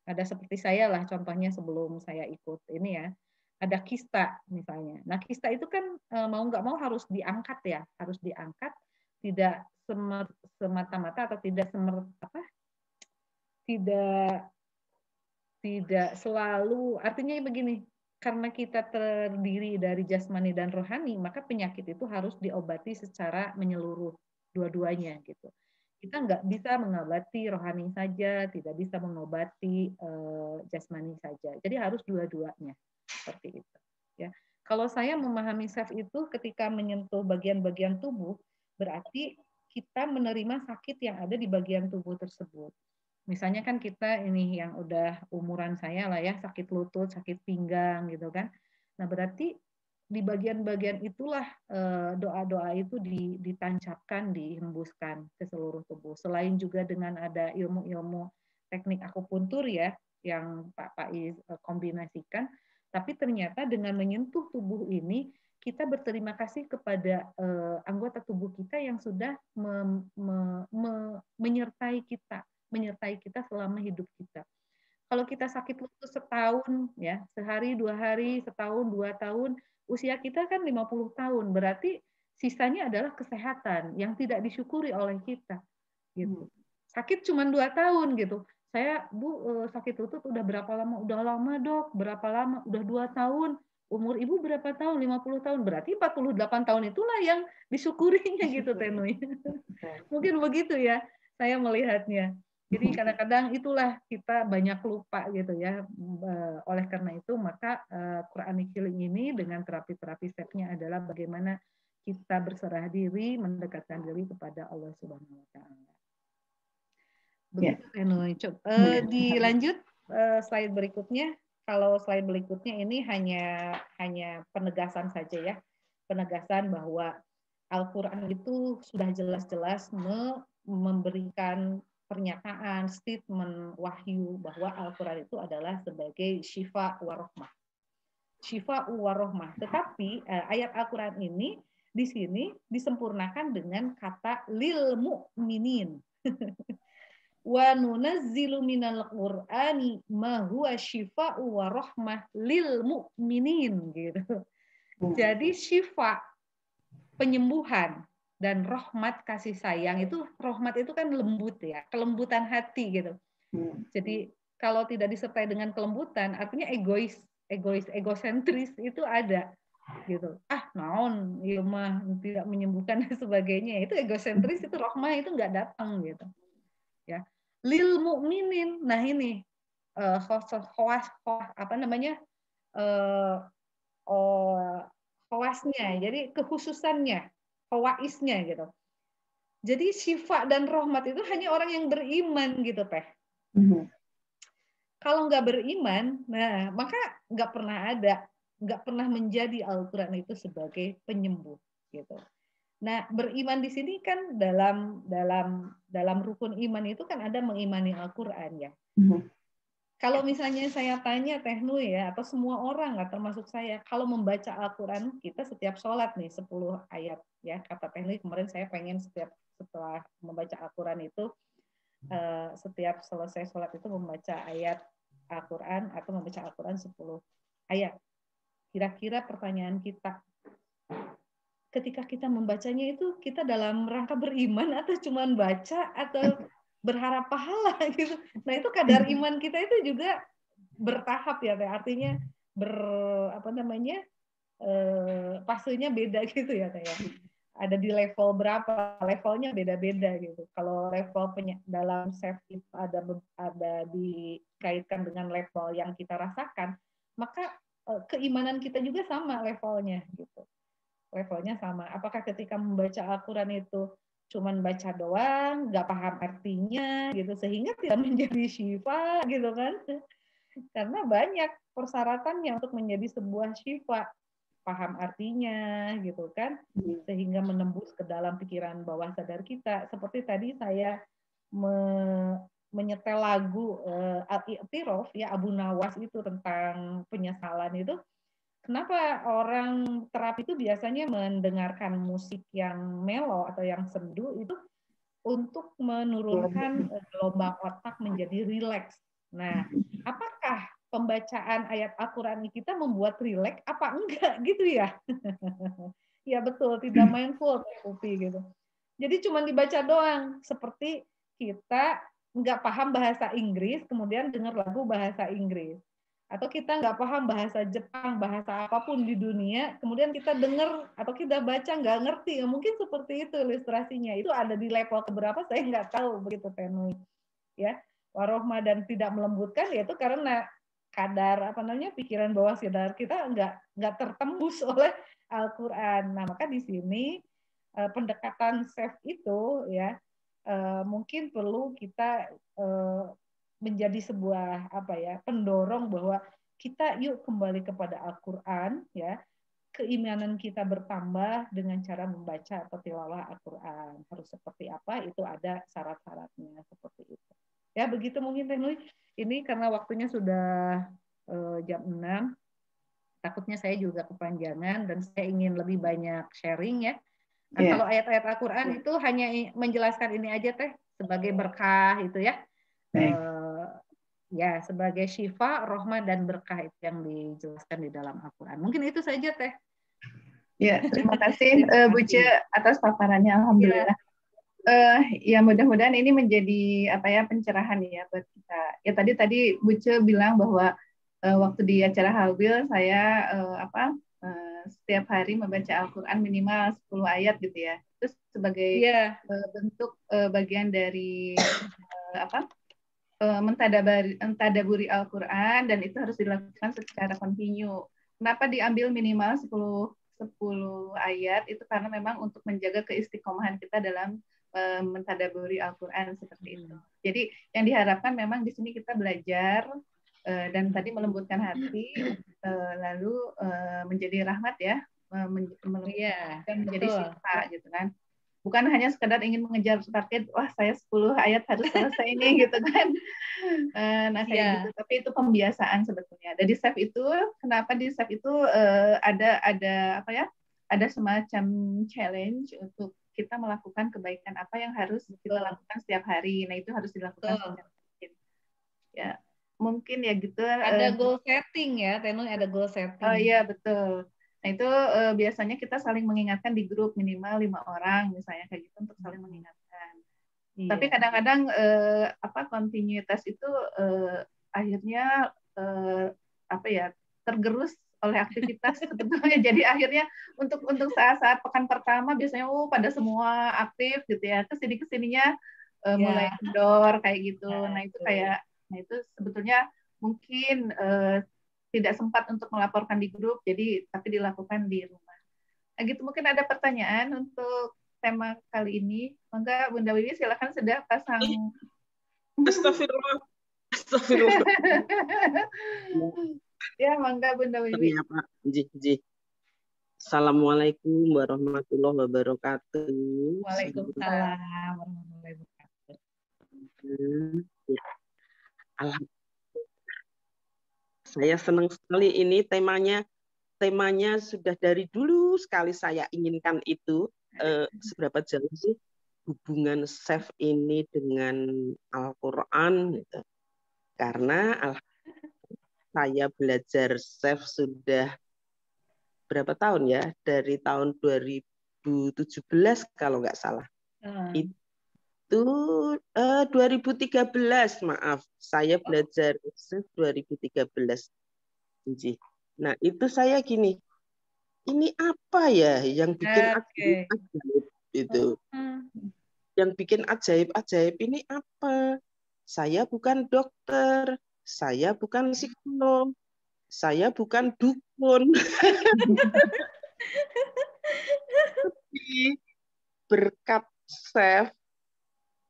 ada seperti saya lah contohnya sebelum saya ikut ini ya, ada kista misalnya. Nah kista itu kan mau nggak mau harus diangkat ya, harus diangkat, tidak semata-mata atau tidak tidak selalu, artinya begini, karena kita terdiri dari jasmani dan rohani, maka penyakit itu harus diobati secara menyeluruh dua-duanya gitu. Kita nggak bisa mengobati rohani saja, tidak bisa mengobati jasmani saja. Jadi harus dua-duanya seperti itu. Ya, kalau saya memahami SEF itu ketika menyentuh bagian-bagian tubuh, berarti kita menerima sakit yang ada di bagian tubuh tersebut. Misalnya kan kita ini yang udah umuran saya lah ya, sakit lutut, sakit pinggang gitu kan. Nah berarti di bagian-bagian itulah doa-doa itu ditancapkan, dihembuskan ke seluruh tubuh. Selain juga dengan ada ilmu-ilmu teknik akupuntur ya, yang Pak Faiz kombinasikan, tapi ternyata dengan menyentuh tubuh ini, kita berterima kasih kepada anggota tubuh kita yang sudah menyertai kita selama hidup kita. Kalau kita sakit lutut setahun, ya sehari, 2 hari, setahun, 2 tahun, usia kita kan 50 tahun, berarti sisanya adalah kesehatan yang tidak disyukuri oleh kita. Gitu. Sakit cuma 2 tahun gitu. Saya, Bu, sakit lutut udah berapa lama? Udah lama, Dok. Berapa lama? Udah 2 tahun. Umur Ibu berapa tahun? 50 tahun. Berarti 48 tahun itulah yang disyukurinya gitu, Tenui. Mungkin begitu ya saya melihatnya. Jadi kadang-kadang itulah kita banyak lupa gitu ya. Oleh karena itu maka Quranic Healing ini dengan terapi-terapi stepnya adalah bagaimana kita berserah diri, mendekatkan diri kepada Allah Subhanahu wa taala. Begitu Tenui. Dilanjut slide berikutnya. Kalau slide berikutnya ini hanya penegasan saja ya. Penegasan bahwa Al-Quran itu sudah jelas-jelas memberikan pernyataan, statement, wahyu bahwa Al-Quran itu adalah sebagai syifa warohmah. Syifa warohmah. Tetapi ayat Al-Quran ini di sini disempurnakan dengan kata lil mu'minin. Wa nunazzilu minal Qur'ani ma huwa syifa'u warohmah lil mu'minin gitu. Jadi syifa, penyembuhan, dan rahmat kasih sayang itu, rahmat itu kan lembut ya, kelembutan hati gitu. Jadi kalau tidak disertai dengan kelembutan artinya egosentris itu ada gitu. Naon ieu mah tidak menyembuhkan dan sebagainya. Itu egosentris, itu rahmah itu enggak datang gitu. Ya. Lil mukminin. Nah ini khawasnya, jadi kekhususannya, khawaisnya gitu. Jadi syifa dan rahmat itu hanya orang yang beriman gitu Teh. Kalau nggak beriman, nah maka nggak pernah menjadi Al-Quran itu sebagai penyembuh gitu. Nah beriman di sini kan dalam rukun iman itu kan ada mengimani Al-Quran ya. Kalau misalnya saya tanya Teh Nui ya, atau semua orang nggak termasuk saya, kalau membaca Al-Quran kita setiap sholat nih 10 ayat ya, kata Teh Nui kemarin saya pengen setelah membaca Al-Quran itu setiap selesai sholat itu membaca ayat Al-Quran atau membaca Al-Quran 10 ayat. Kira-kira pertanyaan kita, ketika kita membacanya itu kita dalam rangka beriman atau cuma baca atau berharap pahala gitu. Nah itu kadar iman kita itu juga bertahap ya, artinya fasenya beda gitu ya kayak. Ada di level berapa, levelnya beda-beda gitu. Kalau level dalam self itu ada dikaitkan dengan level yang kita rasakan, maka keimanan kita juga sama levelnya gitu. Levelnya sama. Apakah ketika membaca Al-Quran itu cuman baca doang, nggak paham artinya gitu, sehingga tidak menjadi syifa gitu kan? Karena banyak persyaratannya untuk menjadi sebuah syifa. Paham artinya gitu kan, sehingga menembus ke dalam pikiran bawah sadar kita. Seperti tadi saya menyetel lagu Al-I'tiraf ya Abu Nawas itu tentang penyesalan itu. Kenapa orang terapi itu biasanya mendengarkan musik yang melo atau yang sendu itu untuk menurunkan gelombang otak menjadi rileks. Nah, apakah pembacaan ayat Al-Quran kita membuat rileks apa enggak gitu ya? Ya betul, tidak mindful Upi gitu. Jadi cuma dibaca doang, seperti kita nggak paham bahasa Inggris, kemudian dengar lagu bahasa Inggris. Atau kita nggak paham bahasa Jepang, bahasa apapun di dunia, kemudian kita dengar atau kita baca nggak ngerti. Mungkin seperti itu ilustrasinya. Itu ada di level keberapa saya nggak tahu begitu Tenui. Ya, warohmah dan tidak melembutkan yaitu karena kadar pikiran bawah sadar kita nggak tertembus oleh Al-Quran. Nah maka di sini pendekatan self itu ya mungkin perlu kita menjadi sebuah pendorong bahwa kita yuk kembali kepada Al-Quran ya, keimanan kita bertambah dengan cara membaca atau tilawah Al-Quran. Harus seperti apa, itu ada syarat-syaratnya seperti itu. Ya, begitu mungkin Teh Nui. Ini karena waktunya sudah jam 6, takutnya saya juga kepanjangan dan saya ingin lebih banyak sharing ya. Nah, kalau ayat-ayat Al-Quran itu hanya menjelaskan ini aja Teh, sebagai berkah itu ya. Ya, sebagai syifa, rahmah, dan berkah itu yang dijelaskan di dalam Al-Quran. Mungkin itu saja, Teh. Ya, terima kasih Bu Ce atas paparannya, alhamdulillah. Ya, mudah-mudahan ini menjadi pencerahan ya buat kita. Ya tadi Bu Ce bilang bahwa waktu di acara Halbil saya setiap hari membaca Al-Quran minimal 10 ayat gitu ya. Terus sebagai bentuk bagian dari mentadaburi Al-Quran, dan itu harus dilakukan secara kontinu. Kenapa diambil minimal 10 ayat? Itu karena memang untuk menjaga keistiqomahan kita dalam mentadaburi Al-Quran seperti itu. Jadi yang diharapkan memang di sini kita belajar dan tadi melembutkan hati, lalu menjadi rahmat ya, dan menjadi syifa gitu kan. Bukan hanya sekedar ingin mengejar target, wah saya 10 ayat harus selesai ini gitu kan. Nah kayak gitu, tapi itu pembiasaan sebetulnya. Dan di SAFE itu, kenapa di SAFE itu ada semacam challenge untuk kita melakukan kebaikan apa yang harus kita lakukan setiap hari. Nah itu harus dilakukan secara rutin. Ya mungkin ya gitu. Ada goal setting ya, Tenun, ada goal setting. Oh iya betul. Nah itu biasanya kita saling mengingatkan di grup minimal 5 orang misalnya kayak gitu untuk saling mengingatkan. Iya. Tapi kadang-kadang kontinuitas itu akhirnya tergerus oleh aktivitas sebetulnya. Jadi akhirnya untuk saat-saat pekan pertama biasanya pada semua aktif gitu ya. Terus jadi kesininya mulai kendor kayak gitu. Nah itu sebetulnya mungkin tidak sempat untuk melaporkan di grup, tapi dilakukan di rumah. Nah, gitu mungkin ada pertanyaan untuk tema kali ini. Mangga Bunda Wiwi silakan sudah pasang. Astagfirullah. Astagfirullah. Ya, mangga Bunda Wiwi. Ya, Pak. Ji. Assalamualaikum warahmatullahi wabarakatuh. Waalaikumsalam warahmatullahi wabarakatuh. Ya. Alhamdulillah. Saya senang sekali ini temanya sudah dari dulu sekali saya inginkan itu. Seberapa jauh sih hubungan SAFE ini dengan Al-Quran gitu. Karena saya belajar SAFE sudah berapa tahun ya, dari tahun 2017 kalau nggak salah. Itu 2013, maaf, saya belajar SAFE 2013. Nah itu saya gini, ini apa ya yang bikin ajaib itu? Yang bikin ajaib ini apa? Saya bukan dokter, saya bukan psikolog, saya bukan dukun. Tapi berkat SAFE,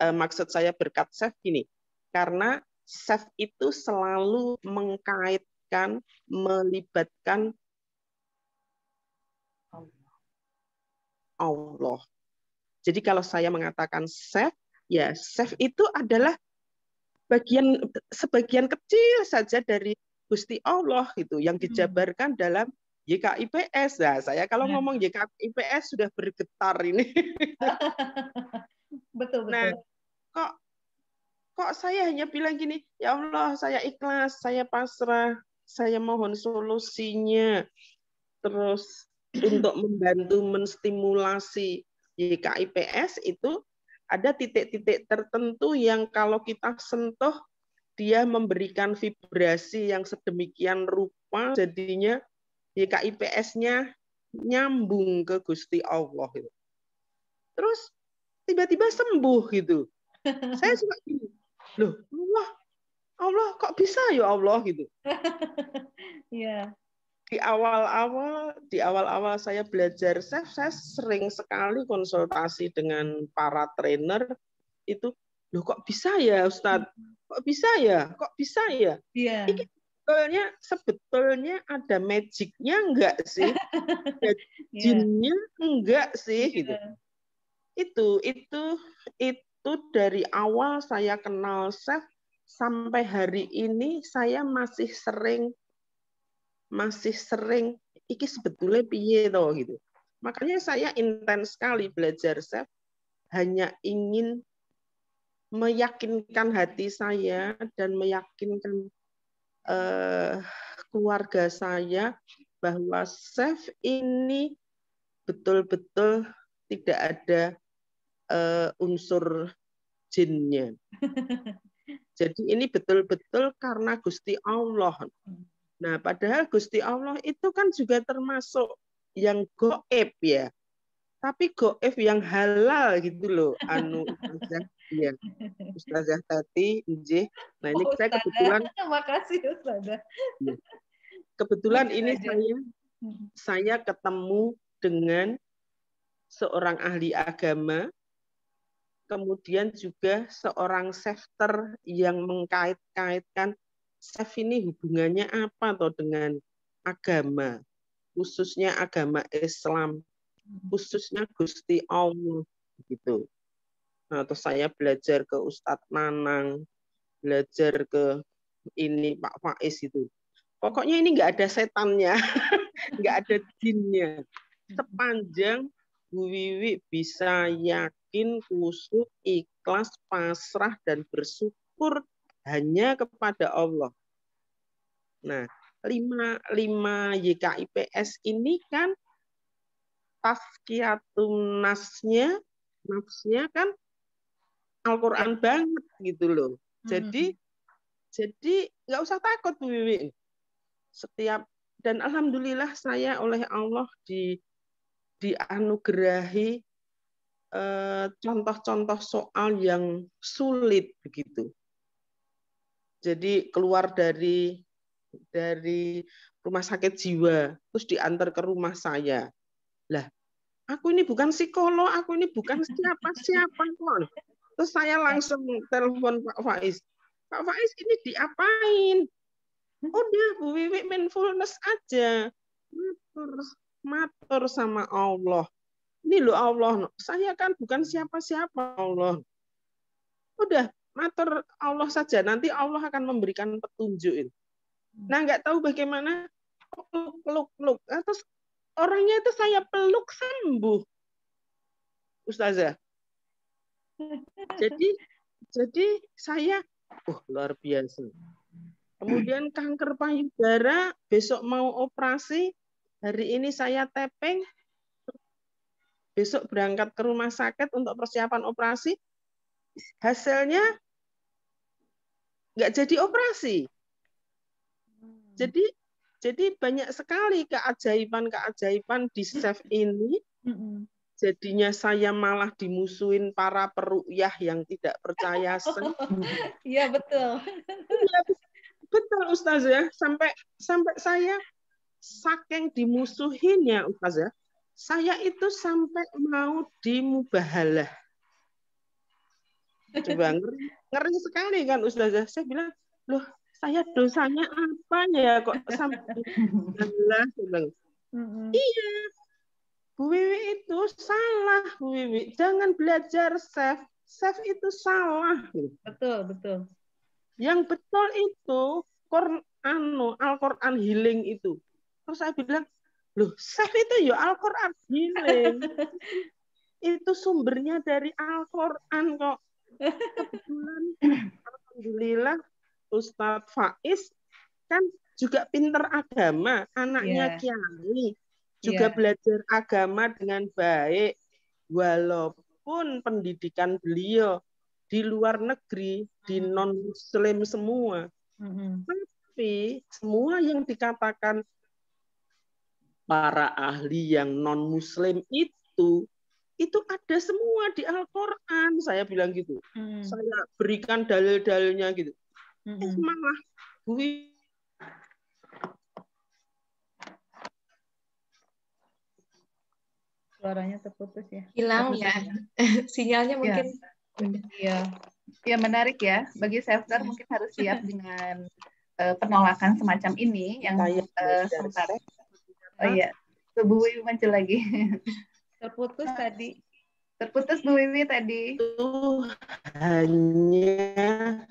maksud saya berkat SAFE gini, karena SAFE itu selalu melibatkan Allah. Jadi kalau saya mengatakan SAFE, ya SAFE itu adalah sebagian kecil saja dari Gusti Allah gitu yang dijabarkan dalam YKIPS. Nah, saya kalau ngomong YKIPS sudah bergetar ini. Betul. Nah, kok saya hanya bilang gini, ya Allah, saya ikhlas, saya pasrah, saya mohon solusinya. Terus untuk membantu menstimulasi YKIPS itu ada titik-titik tertentu yang kalau kita sentuh, dia memberikan vibrasi yang sedemikian rupa, jadinya YKIPS-nya nyambung ke Gusti Allah. Gitu. Terus tiba-tiba sembuh gitu. Saya suka gini, loh Allah kok bisa ya Allah gitu. Iya. Di awal-awal saya belajar SAFE, saya sering sekali konsultasi dengan para trainer itu, loh kok bisa ya Ustadz? Kok bisa ya? Iya. sebetulnya ada magicnya enggak sih? Ada jinnya enggak sih gitu. Itu dari awal saya kenal chef sampai hari ini saya masih sering iki sebetulnya piye toh gitu. Makanya saya intens sekali belajar chef, hanya ingin meyakinkan hati saya dan meyakinkan keluarga saya bahwa chef ini betul-betul tidak ada unsur jinnya. Jadi ini betul-betul karena Gusti Allah. Nah, padahal Gusti Allah itu kan juga termasuk yang goib ya. Tapi goib yang halal gitu loh. Ustazah, ya. Ustazah Tati, nggih. Nah, ini saya kebetulan. Makasih Ustazah. Ya. Kebetulan ini saya ketemu dengan seorang ahli agama, kemudian juga seorang chefter yang mengkait-kaitkan chef ini hubungannya apa toh dengan agama, khususnya agama Islam, khususnya Gusti Allah gitu. Nah, terus saya belajar ke Ustadz Nanang, belajar ke ini Pak Faiz itu. Pokoknya ini nggak ada setannya, nggak ada jinnya. Sepanjang Bu Wiwi bisa yakin, khusyuk, ikhlas, pasrah, dan bersyukur hanya kepada Allah. Nah, 5 YKIPS ini kan tazkiyatun nafsnya kan Al-Quran banget gitu loh. Jadi nggak usah takut Bu Wiwi. Dan alhamdulillah saya oleh Allah dianugerahi contoh-contoh soal yang sulit begitu. Jadi keluar dari rumah sakit jiwa, terus diantar ke rumah saya. Lah, aku ini bukan psikolog, aku ini bukan siapa-siapa kok. Terus saya langsung telepon Pak Faiz. Pak Faiz ini diapain? Udah Bu Wiwi mindfulness aja. Matur sama Allah. Ini loh Allah, saya kan bukan siapa-siapa Allah. Udah, matur Allah saja, nanti Allah akan memberikan petunjuk. Nah, nggak tahu bagaimana, peluk. Terus orangnya itu saya peluk sembuh. Ustazah. Jadi saya, luar biasa. Kemudian kanker payudara, besok mau operasi, hari ini saya tapping, besok berangkat ke rumah sakit untuk persiapan operasi, hasilnya nggak jadi operasi. Jadi banyak sekali keajaiban di chef ini. Jadinya saya malah dimusuhin para peruqyah yang tidak percaya. Iya betul. Iya, betul Ustazah. Sampai saya saking dimusuhinnya Ustazah, saya itu sampai mau dimubahalah. Coba ngeri sekali kan Ustazah. Saya bilang, loh saya dosanya apa ya kok sampai dimubahalah? Iya, Bu Wiwi itu salah, Bu Wiwi. Jangan belajar chef. Chef itu salah. Betul. Yang betul itu Al-Quran healing itu. Terus saya bilang, loh chef itu ya Al-Quran healing. Itu sumbernya dari Al-Quran kok. Kebetulan, alhamdulillah, Ustadz Faiz kan juga pinter agama, anaknya Kiai. Juga belajar agama dengan baik, walaupun pendidikan beliau di luar negeri, di non-muslim semua. Tapi semua yang dikatakan para ahli yang non-muslim itu ada semua di Al-Quran. Saya bilang gitu. Saya berikan dalil-dalilnya gitu. Malah gue suaranya terputus ya. Hilang ya. Sinyalnya mungkin. Iya. Ya menarik ya. Bagi chefter mungkin harus siap dengan penolakan semacam ini yang sempat Bu Wiwi muncul lagi. Terputus tadi. Terputus Bu Wiwi tadi. Itu hanya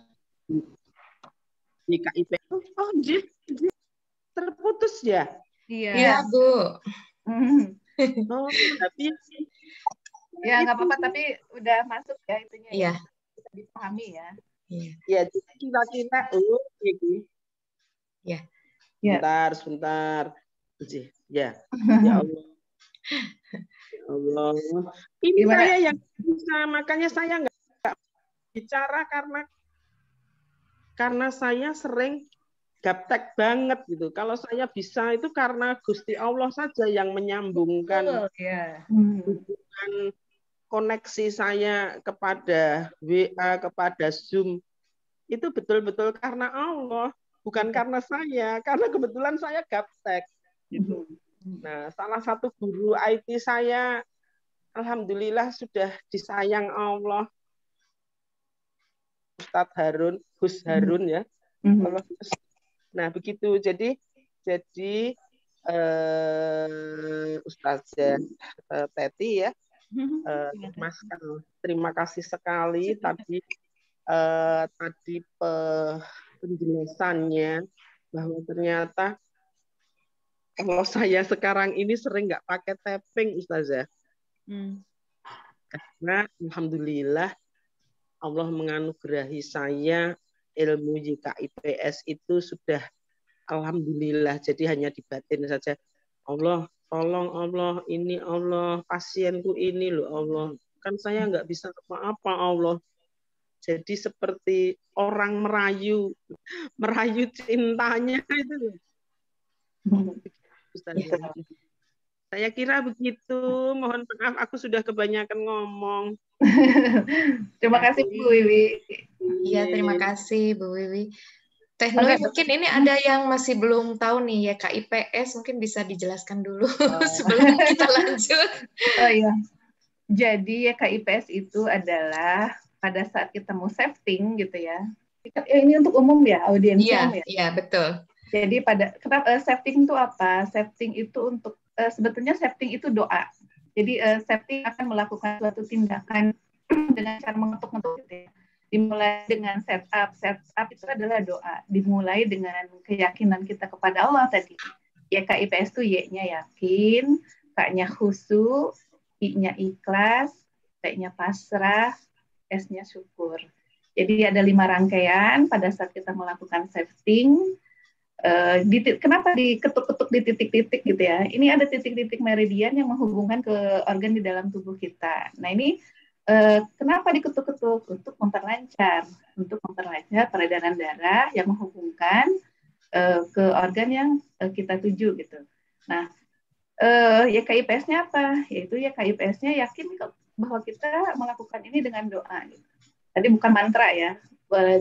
JKIP. Oh, terputus ya? Iya, Bu. Oh, tapi ya nggak apa-apa, tapi udah masuk ya itunya. Iya. Bisa dipahami ya. Ya, kira-kira gitu. Ya. Sebentar. Ya. Ya Allah. Ya Allah. Ini gimana? Saya yang bisa, makanya saya nggak bicara karena saya sering gaptek banget gitu. Kalau saya bisa itu karena Gusti Allah saja yang menyambungkan hubungan koneksi saya kepada WA, kepada Zoom. Itu betul-betul karena Allah, bukan karena saya. Karena kebetulan saya gaptek. Gitu. Nah, salah satu guru IT saya, alhamdulillah sudah disayang Allah. Ustadz Harun, Gus Harun ya. Nah, begitu. Jadi Ustazah Teti ya, Mas Kang, terima kasih sekali tadi penjelasannya bahwa ternyata kalau saya sekarang ini sering nggak pakai tapping, Ustazah. Karena alhamdulillah Allah menganugerahi saya ilmu JKIPS itu sudah alhamdulillah, jadi hanya di batin saja. Allah, tolong Allah, ini Allah, pasienku ini loh Allah. Kan saya nggak bisa apa-apa Allah. Jadi seperti orang merayu cintanya itu loh. Saya kira begitu. Mohon maaf, aku sudah kebanyakan ngomong. Terima kasih Bu Wiwi. Iya, terima kasih Bu Wiwi. Teh Noi, mungkin ini ada yang masih belum tahu nih ya KIPS, mungkin bisa dijelaskan dulu sebelum kita lanjut. Oh iya. Jadi ya KIPS itu adalah pada saat kita mau safeting gitu ya. Ini untuk umum ya, audiens umum ya. Iya, betul. Jadi kenapa safeting itu apa? Safeting itu untuk sebetulnya safeting itu doa. Jadi safeting akan melakukan suatu tindakan dengan cara mengetuk-ngetuk gitu ya. Dimulai dengan setup itu adalah doa. Dimulai dengan keyakinan kita kepada Allah tadi. Ya KIPS itu Y-nya yakin, K-nya khusyuk, I-nya ikhlas, T-nya pasrah, S-nya syukur. Jadi ada 5 rangkaian pada saat kita melakukan safeting. Kenapa diketuk-ketuk di titik-titik gitu ya? Ini ada titik-titik meridian yang menghubungkan ke organ di dalam tubuh kita. Nah ini kenapa diketuk-ketuk? Untuk memperlancar peredaran darah yang menghubungkan ke organ yang kita tuju gitu. Nah, ya KIPS-nya apa? Yaitu ya KIPS-nya yakin bahwa kita melakukan ini dengan doa. Gitu. Tadi bukan mantra ya.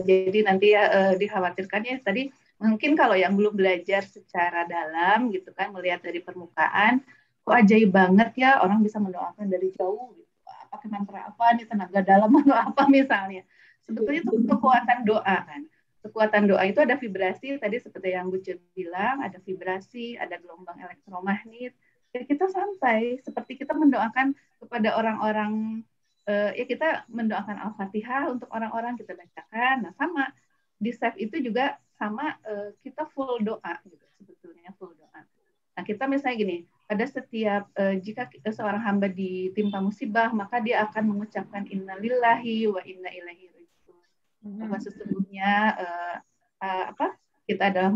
Jadi nanti ya dikhawatirkannya tadi mungkin kalau yang belum belajar secara dalam gitu kan, melihat dari permukaan, kok ajaib banget ya orang bisa mendoakan dari jauh gitu. Pakai mantra apa nih, tenaga dalam atau apa misalnya. Sebetulnya itu kekuatan doa kan. Kekuatan doa itu ada vibrasi, tadi seperti yang Bu Cun bilang, ada vibrasi, ada gelombang elektromagnet. Ya kita sampai, seperti kita mendoakan kepada orang-orang, ya kita mendoakan Al-Fatihah untuk orang-orang kita bacakan. Nah sama, di save itu juga sama kita full doa gitu, sebetulnya full doa. Nah kita misalnya gini, pada setiap jika seorang hamba ditimpa musibah, maka dia akan mengucapkan innalillahi wa inna ilaihi raji'un. Bahwa sesungguhnya kita adalah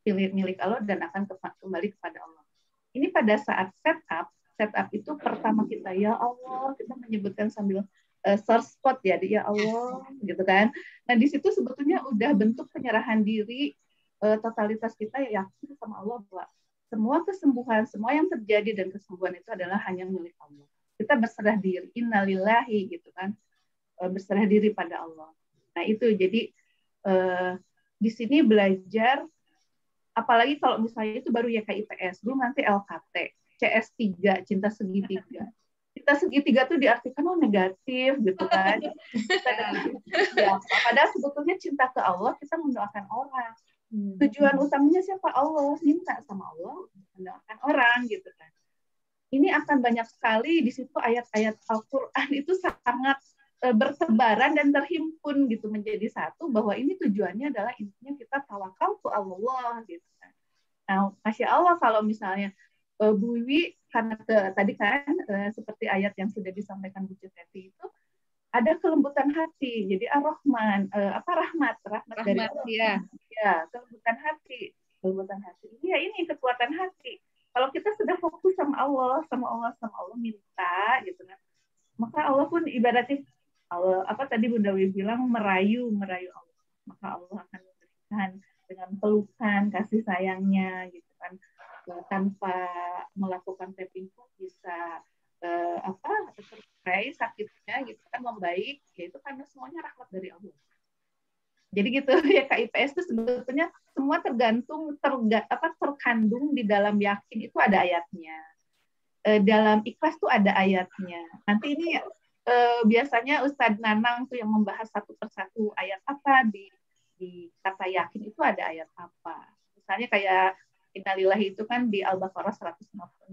milik Allah dan akan kembali kepada Allah. Ini pada saat setup itu pertama kita ya Allah, kita menyebutkan sambil source spot ya Allah gitu kan. Nah di situ sebetulnya udah bentuk penyerahan diri, totalitas kita yakin sama Allah bahwa semua kesembuhan, semua yang terjadi dan kesembuhan itu adalah hanya milik Allah. Kita berserah diri, innalillahi gitu kan, berserah diri pada Allah. Nah itu jadi di sini belajar, apalagi kalau misalnya itu baru ya KIPS, belum nanti LKT, CS3, cinta segitiga. Cinta segitiga tuh diartikan negatif gitu kan. Ya, padahal sebetulnya cinta ke Allah kita mendoakan orang. Tujuan utamanya siapa? Allah, minta sama Allah, mendoakan orang gitu kan. Ini akan banyak sekali di situ ayat-ayat Al-Qur'an itu sangat bertebaran dan terhimpun gitu menjadi satu, bahwa ini tujuannya adalah intinya kita tawakal ke Allah gitu kan. Nah, Masya Allah kalau misalnya Bu Wiwi, karena tadi kan seperti ayat yang sudah disampaikan Bu Ceteti itu, ada kelembutan hati. Jadi Ar-Rahman, rahmat dari Allah. Ya, kelembutan hati. Kelembutan hati. Ya, ini kekuatan hati. Kalau kita sudah fokus sama Allah minta gitu kan. Maka Allah pun ibaratnya Allah, tadi Bunda Wiwi bilang merayu Allah. Maka Allah akan memberikan dengan pelukan kasih sayangnya gitu kan. Tanpa melakukan tapping pun bisa tercerai sakitnya gitu kan, membaik, yaitu karena semuanya rahmat dari Allah. Jadi gitu ya, KIPS itu sebetulnya semua terkandung di dalam yakin itu ada ayatnya, dalam ikhlas tuh ada ayatnya. Nanti ini biasanya Ustadz Nanang tuh yang membahas satu persatu ayat apa di kata yakin itu ada ayat apa. Misalnya kayak Innalillahi itu kan di Al-Baqarah 156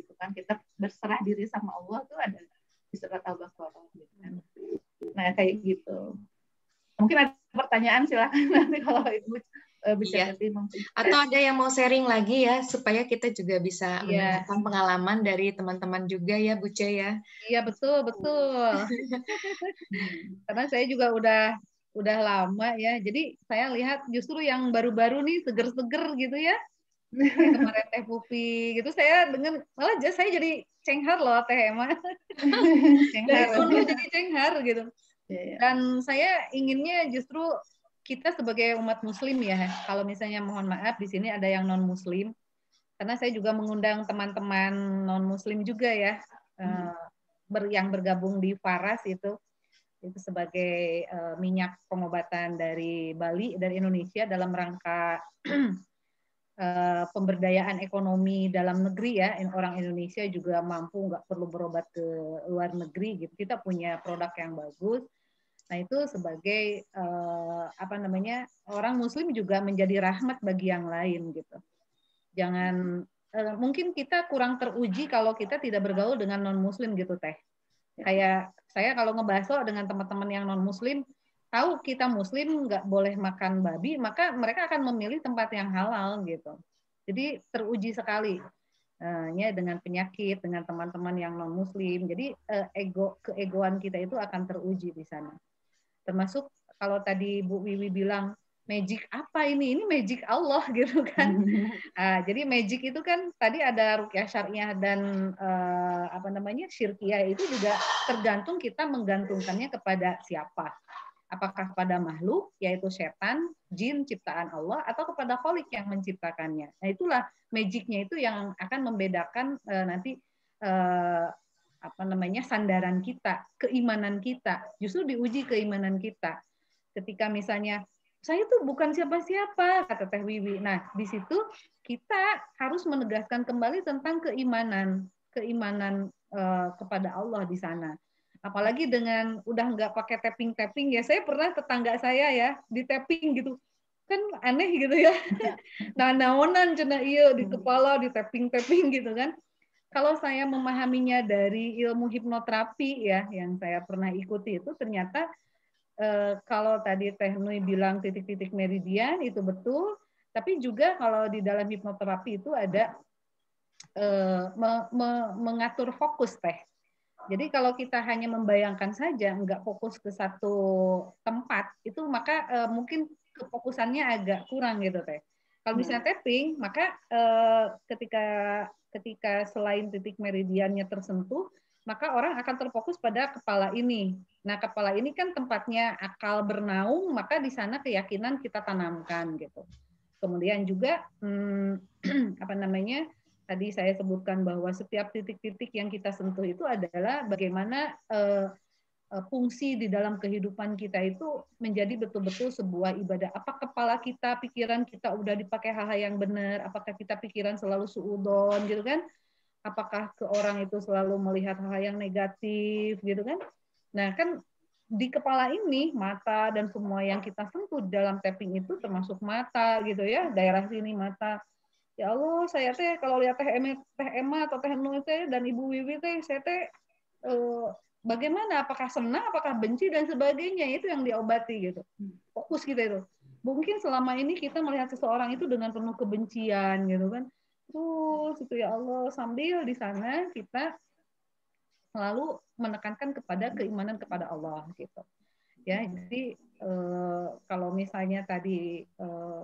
gitu kan, kita berserah diri sama Allah tuh ada di surat Al-Baqarah gitu kan. Nah kayak gitu. Mungkin ada pertanyaan, silakan nanti kalau Ibu bisa nanti mungkin. Atau ada yang mau sharing lagi ya, supaya kita juga bisa mendengarkan pengalaman dari teman-teman juga ya Bu Ce ya. Iya betul. Karena saya juga udah lama ya, jadi saya lihat justru yang baru-baru nih seger-seger gitu ya. Kemarin Teh Pupi gitu, saya dengan malah saya jadi cenghar loh Teh Emma. Cenghar jadi cenghar gitu. Dan saya inginnya justru kita sebagai umat muslim ya, kalau misalnya mohon maaf di sini ada yang non muslim, karena saya juga mengundang teman-teman non muslim juga ya, yang bergabung di Faras itu sebagai minyak pengobatan dari Bali, dari Indonesia dalam rangka pemberdayaan ekonomi dalam negeri ya, orang Indonesia juga mampu, nggak perlu berobat ke luar negeri gitu. Kita punya produk yang bagus. Nah itu sebagai orang Muslim juga menjadi rahmat bagi yang lain gitu. Jangan mungkin kita kurang teruji kalau kita tidak bergaul dengan non Muslim gitu Teh. Kayak saya kalau ngebahas dengan teman-teman yang non Muslim, tahu kita Muslim nggak boleh makan babi, maka mereka akan memilih tempat yang halal gitu. Jadi teruji sekali ya dengan penyakit, dengan teman-teman yang non Muslim. Jadi keegoan kita itu akan teruji di sana. Termasuk kalau tadi Bu Wiwi bilang magic apa ini? Ini magic Allah gitu kan. Jadi magic itu kan tadi ada ruqyah syariah dan syirkiyah itu juga tergantung kita menggantungkannya kepada siapa. Apakah kepada makhluk, yaitu setan, jin, ciptaan Allah, atau kepada Khalik yang menciptakannya. Nah itulah magicnya itu yang akan membedakan nanti sandaran kita, keimanan kita. Justru diuji keimanan kita. Ketika misalnya saya tuh bukan siapa-siapa, kata Teh Wiwi. Nah, di situ kita harus menegaskan kembali tentang keimanan kepada Allah di sana. Apalagi dengan udah nggak pakai tapping ya. Saya pernah tetangga saya ya di tapping gitu, kan aneh gitu ya. Nah, naonan cenah iya di kepala di tapping gitu kan. Kalau saya memahaminya dari ilmu hipnoterapi ya, yang saya pernah ikuti itu ternyata kalau tadi Teh Nui bilang titik-titik meridian itu betul, tapi juga kalau di dalam hipnoterapi itu ada mengatur fokus Teh. Jadi kalau kita hanya membayangkan saja, nggak fokus ke satu tempat, itu maka mungkin kefokusannya agak kurang gitu Teh. Kalau misalnya tapping, maka ketika selain titik meridiannya tersentuh, maka orang akan terfokus pada kepala ini. Nah, kepala ini kan tempatnya akal bernaung, maka di sana keyakinan kita tanamkan gitu. Kemudian juga tadi saya sebutkan bahwa setiap titik-titik yang kita sentuh itu adalah bagaimana fungsi di dalam kehidupan kita itu menjadi betul-betul sebuah ibadah. Apa kepala kita, pikiran kita udah dipakai hal-hal yang benar? Apakah kita pikiran selalu suudon gitu kan? Apakah ke orang itu selalu melihat hal yang negatif gitu kan? Nah kan di kepala ini, mata dan semua yang kita sentuh dalam tapping itu termasuk mata gitu ya, daerah sini mata. Ya Allah, saya teh kalau lihat teh Emma atau teh Nur teh dan Ibu Wiwi teh, saya teh bagaimana? Apakah senang, apakah benci dan sebagainya, itu yang diobati gitu. Fokus kita itu. Mungkin selama ini kita melihat seseorang itu dengan penuh kebencian gitu kan. Terus itu ya Allah, sambil di sana kita selalu menekankan kepada keimanan kepada Allah gitu. Ya, jadi kalau misalnya tadi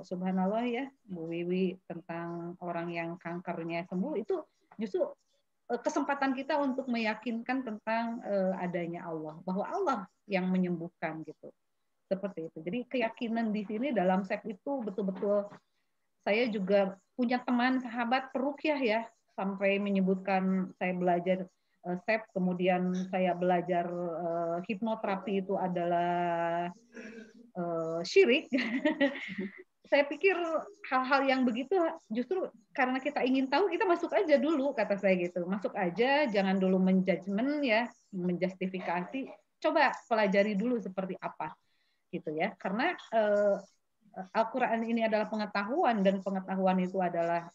subhanallah ya Bu Wiwi tentang orang yang kankernya sembuh, itu justru kesempatan kita untuk meyakinkan tentang adanya Allah, bahwa Allah yang menyembuhkan gitu. Seperti itu. Jadi keyakinan di sini dalam SEP itu betul-betul, saya juga punya teman sahabat peruqyah ya, sampai menyebutkan saya belajar SEP, kemudian saya belajar hipnoterapi itu adalah syirik. Saya pikir hal-hal yang begitu justru karena kita ingin tahu, kita masuk aja dulu, kata saya gitu. Masuk aja, jangan dulu menjudgment ya, menjustifikasi. Coba pelajari dulu seperti apa gitu ya. Karena Al-Quran ini adalah pengetahuan, dan pengetahuan itu adalah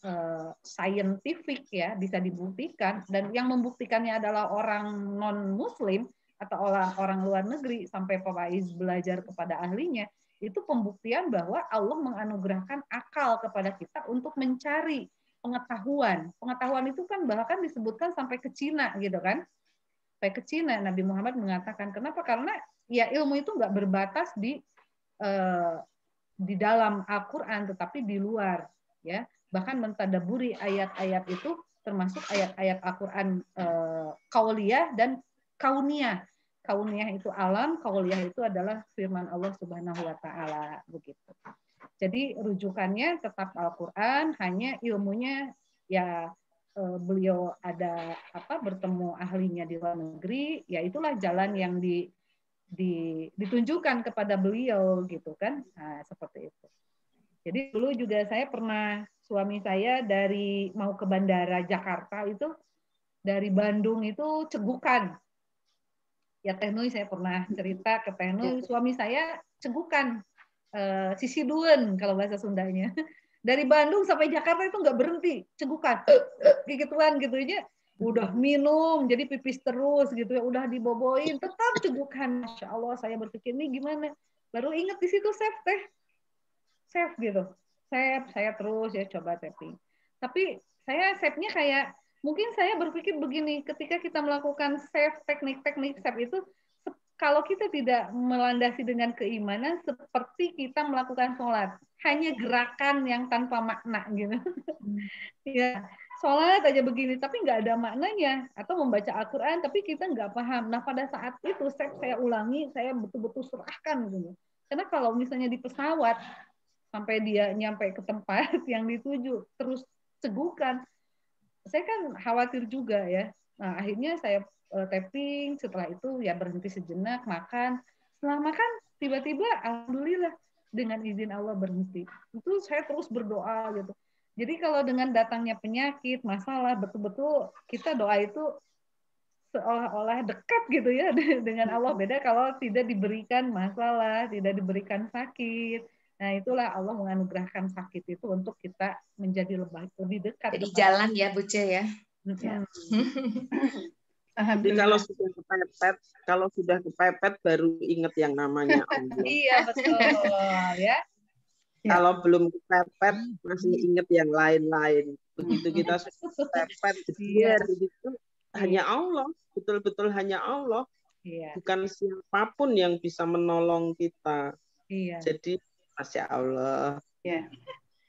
scientific ya, bisa dibuktikan, dan yang membuktikannya adalah orang non-muslim atau orang luar negeri. Sampai Pak Faiz belajar kepada ahlinya, itu pembuktian bahwa Allah menganugerahkan akal kepada kita untuk mencari pengetahuan. Pengetahuan itu kan bahkan disebutkan sampai ke Cina gitu kan. Sampai ke Cina, Nabi Muhammad mengatakan, kenapa? Karena ya ilmu itu nggak berbatas di dalam Al-Quran, tetapi di luar ya. Bahkan mentadaburi ayat-ayat itu termasuk ayat-ayat Al-Quran qauliyah dan kauniyah. Kauniyah itu alam, qauliyah itu adalah firman Allah Subhanahu wa taala begitu. Jadi rujukannya tetap Al-Quran, hanya ilmunya ya beliau ada bertemu ahlinya di luar negeri, ya itulah jalan yang ditunjukkan kepada beliau gitu kan. Nah, seperti itu. Jadi dulu juga saya pernah, suami saya dari mau ke bandara Jakarta itu, dari Bandung itu cegukan. Ya Teh Nui, saya pernah cerita ke Teh Nui, suami saya cegukan, sisi duen kalau bahasa Sundanya. Dari Bandung sampai Jakarta itu nggak berhenti, cegukan, gituan gitu aja. Udah minum, jadi pipis terus gitu ya, udah diboboin, tetap cegukan. Masya Allah, saya berpikir ini gimana? Baru ingat di situ save gitu. Save, saya terus ya coba tapping. Tapi saya save-nya kayak, mungkin saya berpikir begini, ketika kita melakukan save, teknik-teknik save itu, kalau kita tidak melandasi dengan keimanan, seperti kita melakukan sholat. Hanya gerakan yang tanpa makna gitu. Ya, sholat aja begini, tapi nggak ada maknanya. Atau membaca Al-Quran, tapi kita nggak paham. Nah, pada saat itu saya ulangi, saya betul-betul serahkan gitu. Karena kalau misalnya di pesawat, sampai dia nyampe ke tempat yang dituju, terus cegukan, saya kan khawatir juga ya. Nah, akhirnya saya tapping, setelah itu ya berhenti sejenak, makan. Setelah makan, tiba-tiba alhamdulillah dengan izin Allah berhenti. Itu saya terus berdoa gitu. Jadi kalau dengan datangnya penyakit, masalah, betul-betul kita doa itu seolah-olah dekat gitu ya dengan Allah. Beda kalau tidak diberikan masalah, tidak diberikan sakit. Nah, itulah Allah menganugerahkan sakit itu untuk kita menjadi lebih dekat. Jadi jalan ya, Buce ya. Jadi kalau sudah kepepet baru ingat yang namanya Allah. Iya, betul ya. Kalau belum kepepet masih ingat yang lain-lain. Begitu kita sudah kepepet gitu, hanya Allah, betul-betul hanya Allah. Bukan siapapun yang bisa menolong kita. Jadi Masya Allah. Ya,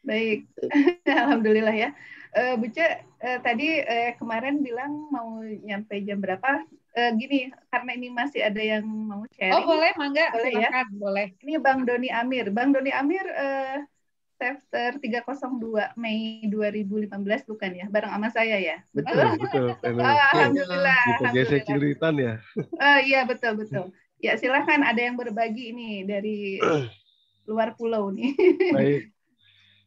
baik. Alhamdulillah ya. Buce, tadi kemarin bilang mau nyampe jam berapa? Gini, karena ini masih ada yang mau sharing. Oh boleh, mangga. Boleh silakan, ya? Boleh. Ini Bang Doni Amir. Bang Doni Amir, chapter 302 Mei 2015 bukan ya? Bareng sama saya ya? Betul? Betul. Alhamdulillah. Kita gesek ceritan ya? Iya, betul. Ya, silahkan ada yang berbagi ini dari luar pulau nih. Baik.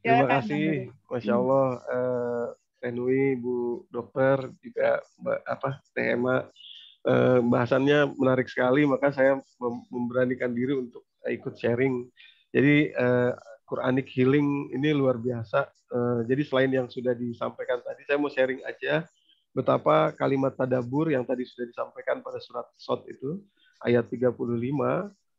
Terima kasih. Masya Allah. Teh Nui, Bu Dokter, juga Teh Emma. Bahasannya menarik sekali, maka saya memberanikan diri untuk ikut sharing. Jadi Quranic healing ini luar biasa. Jadi selain yang sudah disampaikan tadi, saya mau sharing aja betapa kalimat tadabbur yang tadi sudah disampaikan pada surat Shad itu, ayat 35,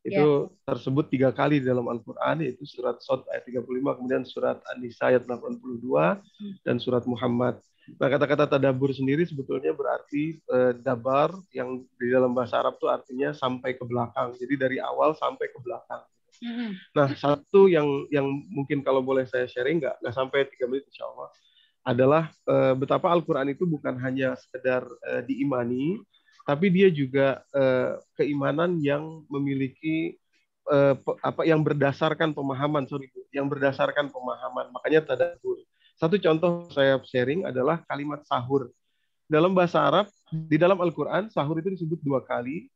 itu tersebut 3 kali di dalam Al-Quran, yaitu surat Shad ayat 35, kemudian surat An-Nisa ayat 82, dan surat Muhammad. Nah, kata-kata tadabbur sendiri sebetulnya berarti dabar, yang di dalam bahasa Arab itu artinya sampai ke belakang. Jadi dari awal sampai ke belakang. Nah, satu yang mungkin kalau boleh saya sharing, nggak sampai 3 menit insya Allah, adalah betapa Al-Quran itu bukan hanya sekedar diimani, tapi dia juga keimanan yang memiliki yang berdasarkan pemahaman, yang berdasarkan pemahaman. Makanya tadabbur. Satu contoh saya sharing adalah kalimat sahur. Dalam bahasa Arab, di dalam Al-Quran, sahur itu disebut 2 kali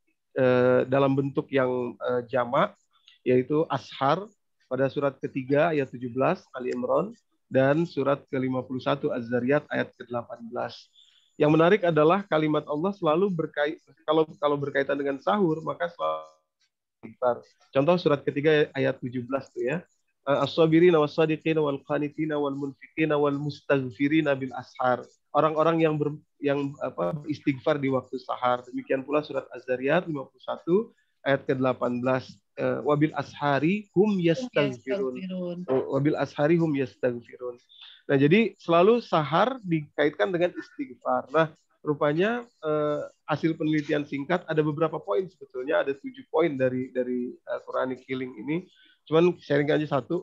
dalam bentuk yang jamak, yaitu ashar pada surat ketiga ayat 17 Ali Imran, dan surat ke-51 Az-Zariyat ayat ke-18. Yang menarik adalah kalimat Allah selalu kalau berkaitan dengan sahur, maka selalu contoh surat ketiga ayat 17 tuh ya. As-sabirina was-sadiqina wal-qanitina wal-munfiqina wal-mustaghfirina bil ashar. Orang-orang yang beristighfar di waktu sahar. Demikian pula surat Az-Zariyat 51 ayat ke-18. Wabil ashari hum yastaghfirun. Wabil ashari hum yastaghfirun. Nah, jadi selalu sahar dikaitkan dengan istighfar. Nah, rupanya hasil penelitian singkat ada beberapa poin, sebetulnya ada 7 poin dari Quranic healing ini. Cuman sharing aja satu.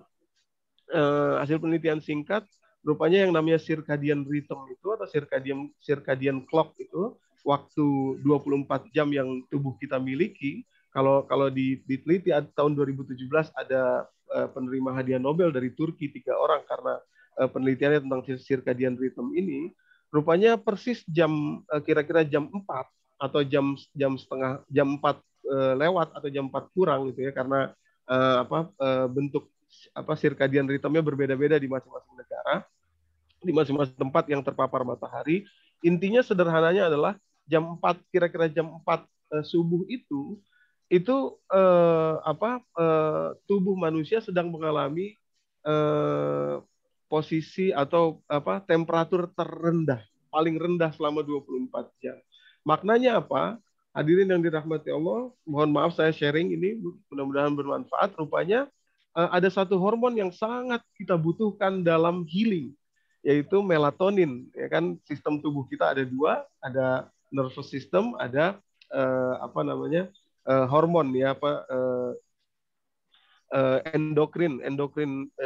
Hasil penelitian singkat, rupanya yang namanya circadian rhythm itu atau circadian clock itu, waktu 24 jam yang tubuh kita miliki. Kalau diteliti tahun 2017 ada penerima hadiah Nobel dari Turki 3 orang karena penelitiannya tentang circadian rhythm ini. Rupanya persis kira-kira jam 4 atau jam 4 lewat atau jam 4 kurang gitu ya, karena bentuk circadian rhythm-nya berbeda-beda di masing-masing negara, di masing-masing tempat yang terpapar matahari. Intinya sederhananya adalah kira-kira jam 4 subuh itu tubuh manusia sedang mengalami posisi atau temperatur terendah, paling rendah selama 24 jam. Maknanya apa? Hadirin yang dirahmati Allah, mohon maaf saya sharing ini, mudah-mudahan bermanfaat. Rupanya ada satu hormon yang sangat kita butuhkan dalam healing, yaitu melatonin. Ya kan, sistem tubuh kita ada 2, ada nervous system, ada hormon ya, endokrin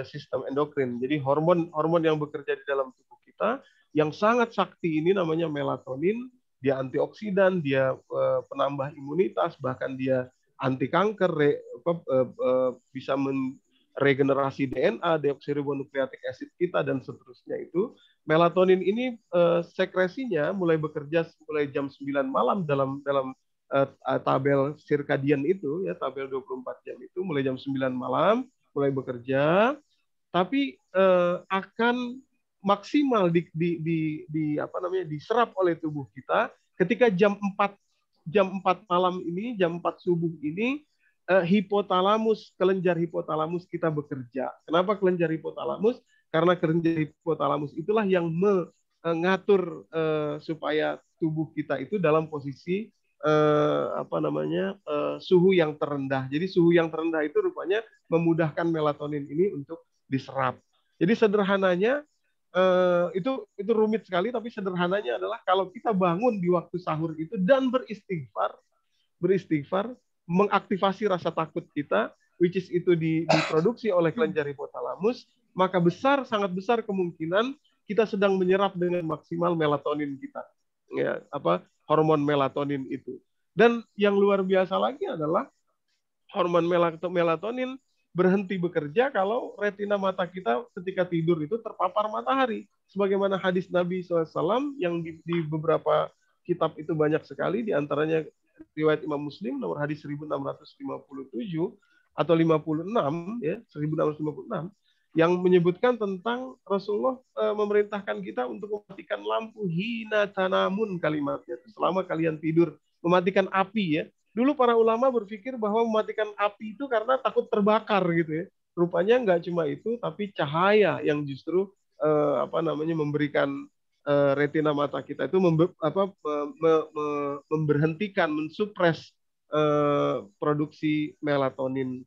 sistem endokrin. Jadi hormon yang bekerja di dalam tubuh kita yang sangat sakti ini namanya melatonin. Dia antioksidan, dia penambah imunitas, bahkan dia anti kanker, bisa meregenerasi DNA, deoksiribonukleatik acid kita, dan seterusnya. Itu melatonin ini sekresinya mulai bekerja mulai jam 9 malam dalam tabel circadian itu ya, tabel 24 jam itu mulai jam 9 malam mulai bekerja, tapi akan maksimal diserap oleh tubuh kita ketika jam 4 malam ini, jam 4 subuh ini, kelenjar hipotalamus kita bekerja. Kenapa kelenjar hipotalamus? Karena kelenjar hipotalamus itulah yang mengatur supaya tubuh kita itu dalam posisi suhu yang terendah. Jadi suhu yang terendah itu rupanya memudahkan melatonin ini untuk diserap. Jadi sederhananya itu rumit sekali, tapi sederhananya adalah kalau kita bangun di waktu sahur itu dan beristighfar, mengaktifasi rasa takut kita, which is itu diproduksi oleh kelenjar hipotalamus, maka sangat besar kemungkinan kita sedang menyerap dengan maksimal melatonin kita, ya, hormon melatonin itu. Dan yang luar biasa lagi adalah hormon melatonin berhenti bekerja kalau retina mata kita ketika tidur itu terpapar matahari. Sebagaimana hadis Nabi SAW yang di beberapa kitab itu banyak sekali, diantaranya riwayat Imam Muslim nomor hadis 1657 atau 56 ya, 1656, yang menyebutkan tentang Rasulullah memerintahkan kita untuk mematikan lampu hina tanamun, kalimatnya selama kalian tidur. mematikan api ya. Dulu para ulama berpikir bahwa mematikan api itu karena takut terbakar gitu ya. Rupanya nggak cuma itu, tapi cahaya yang justru memberikan retina mata kita itu memberhentikan, mensupres produksi melatonin.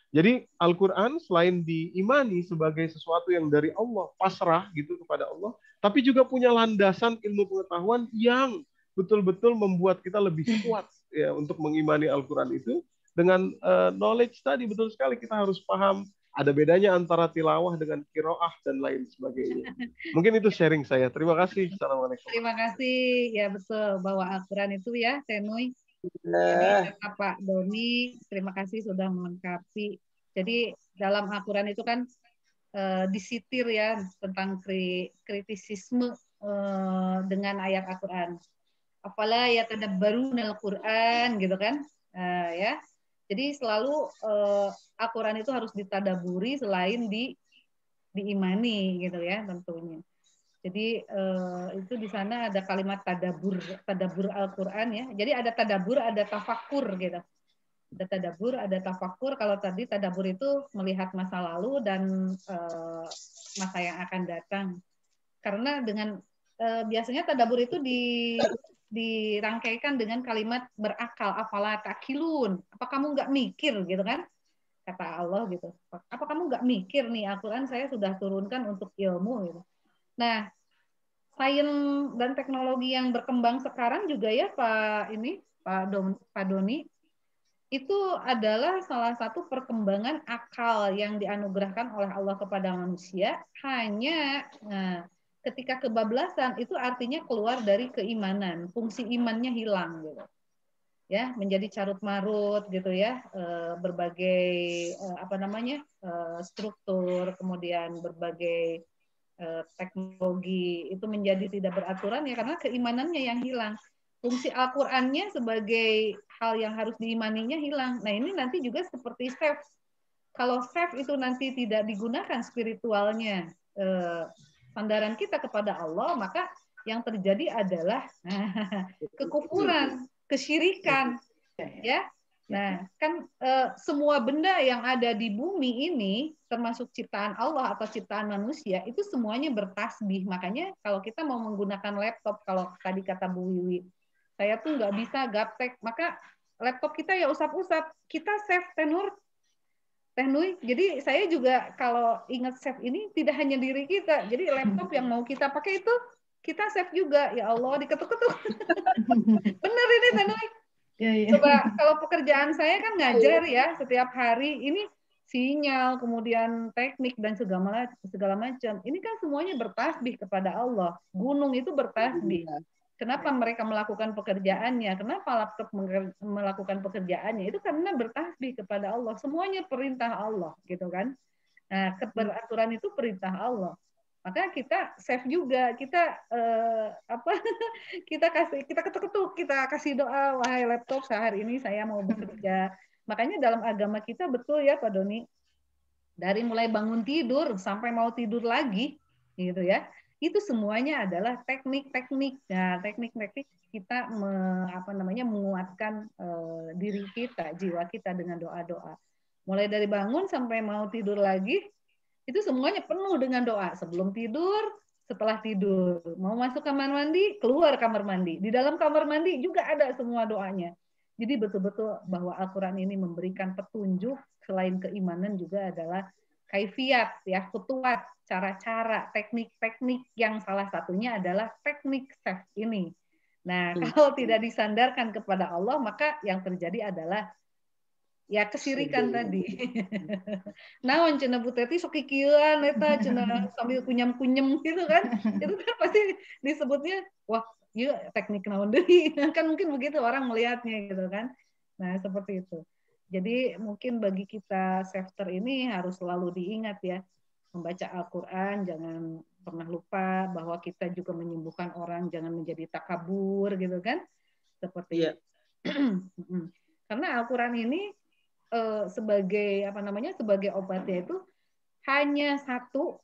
Jadi Al-Quran selain diimani sebagai sesuatu yang dari Allah, pasrah gitu kepada Allah, tapi juga punya landasan ilmu pengetahuan yang betul-betul membuat kita lebih kuat ya untuk mengimani Al-Quran itu. Dengan knowledge tadi, betul sekali kita harus paham ada bedanya antara tilawah dengan kiroah dan lain sebagainya. Mungkin itu sharing saya. Terima kasih. Assalamualaikum. Terima kasih. Ya betul, bahwa Al-Quran itu ya, Tenui. Jadi kata Pak Doni, terima kasih sudah melengkapi. Jadi dalam Al-Quran itu kan disitir ya tentang kritisisme dengan ayat Al-Quran. Afala yatadabbaruna Al-Quran gitu kan, ya. Jadi selalu Al-Quran itu harus ditadaburi selain diimani gitu ya tentunya. Jadi itu di sana ada kalimat tadabur Al-Quran ya. Jadi ada tadabur, ada tafakur gitu. Ada tadabur, ada tafakur. Kalau tadi tadabur itu melihat masa lalu dan masa yang akan datang. Karena dengan biasanya tadabur itu dirangkaikan dengan kalimat berakal. Afala takilun. Apa kamu nggak mikir gitu kan? Kata Allah gitu. Apa kamu nggak mikir nih Al-Quran saya sudah turunkan untuk ilmu gitu. Nah, sains dan teknologi yang berkembang sekarang juga ya Pak Doni, itu adalah salah satu perkembangan akal yang dianugerahkan oleh Allah kepada manusia. Hanya ketika kebablasan itu artinya keluar dari keimanan, fungsi imannya hilang gitu. Ya, menjadi carut marut gitu ya, berbagai struktur, kemudian berbagai teknologi itu menjadi tidak beraturan ya karena keimanannya yang hilang. Fungsi Al-Qur'annya sebagai hal yang harus diimaninya hilang. Nah, ini nanti juga seperti safe. Kalau safe itu nanti tidak digunakan spiritualnya, sandaran kita kepada Allah, maka yang terjadi adalah kekufuran, kesyirikan, ya. Nah, kan semua benda yang ada di bumi ini, termasuk ciptaan Allah atau ciptaan manusia, itu semuanya bertasbih. Makanya kalau kita mau menggunakan laptop, kalau tadi kata Bu Wiwi, saya tuh nggak bisa gaptek, maka laptop kita ya usap-usap. Kita save Tenui. Jadi saya juga kalau ingat save ini tidak hanya diri kita. Jadi laptop yang mau kita pakai itu, kita save juga. Ya Allah, diketuk-ketuk. Bener ini Tenui. Coba kalau pekerjaan saya kan ngajar ya setiap hari, ini sinyal, kemudian teknik dan segala macam. Ini kan semuanya bertasbih kepada Allah. Gunung itu bertasbih. Kenapa mereka melakukan pekerjaannya? Kenapa laptop melakukan pekerjaannya? Itu karena bertasbih kepada Allah. Semuanya perintah Allah, gitu kan? Nah, keberaturan itu perintah Allah. Maka kita save juga, kita kita ketuk-ketuk, kita kasih doa, wahai laptop, sehari ini saya mau bekerja. Makanya dalam agama kita betul ya Pak Doni, dari mulai bangun tidur sampai mau tidur lagi, gitu ya, itu semuanya adalah teknik-teknik. Nah, teknik-teknik kita menguatkan diri kita, jiwa kita dengan doa-doa. Mulai dari bangun sampai mau tidur lagi, itu semuanya penuh dengan doa. Sebelum tidur, setelah tidur. Mau masuk kamar mandi, keluar kamar mandi. Di dalam kamar mandi juga ada semua doanya. Jadi betul-betul bahwa Al-Quran ini memberikan petunjuk, selain keimanan juga adalah kaifiat, ya, futuhat, cara-cara, teknik-teknik yang salah satunya adalah teknik save ini. Nah, kalau tidak disandarkan kepada Allah, maka yang terjadi adalah ya kesirikan tadi. Naon cenah Bu Teti sok kikieuan eta cenah sambil kunyam-kunyem gitu kan. Itu kan pasti disebutnya wah, ieu teknik naon deui. Kan mungkin begitu orang melihatnya gitu kan. Nah, seperti itu. Jadi mungkin bagi kita safter ini harus selalu diingat ya. Membaca Al-Qur'an jangan pernah lupa bahwa kita juga menyembuhkan orang, jangan menjadi takabur gitu kan. Seperti karena Al-Qur'an ini sebagai sebagai obatnya itu hanya satu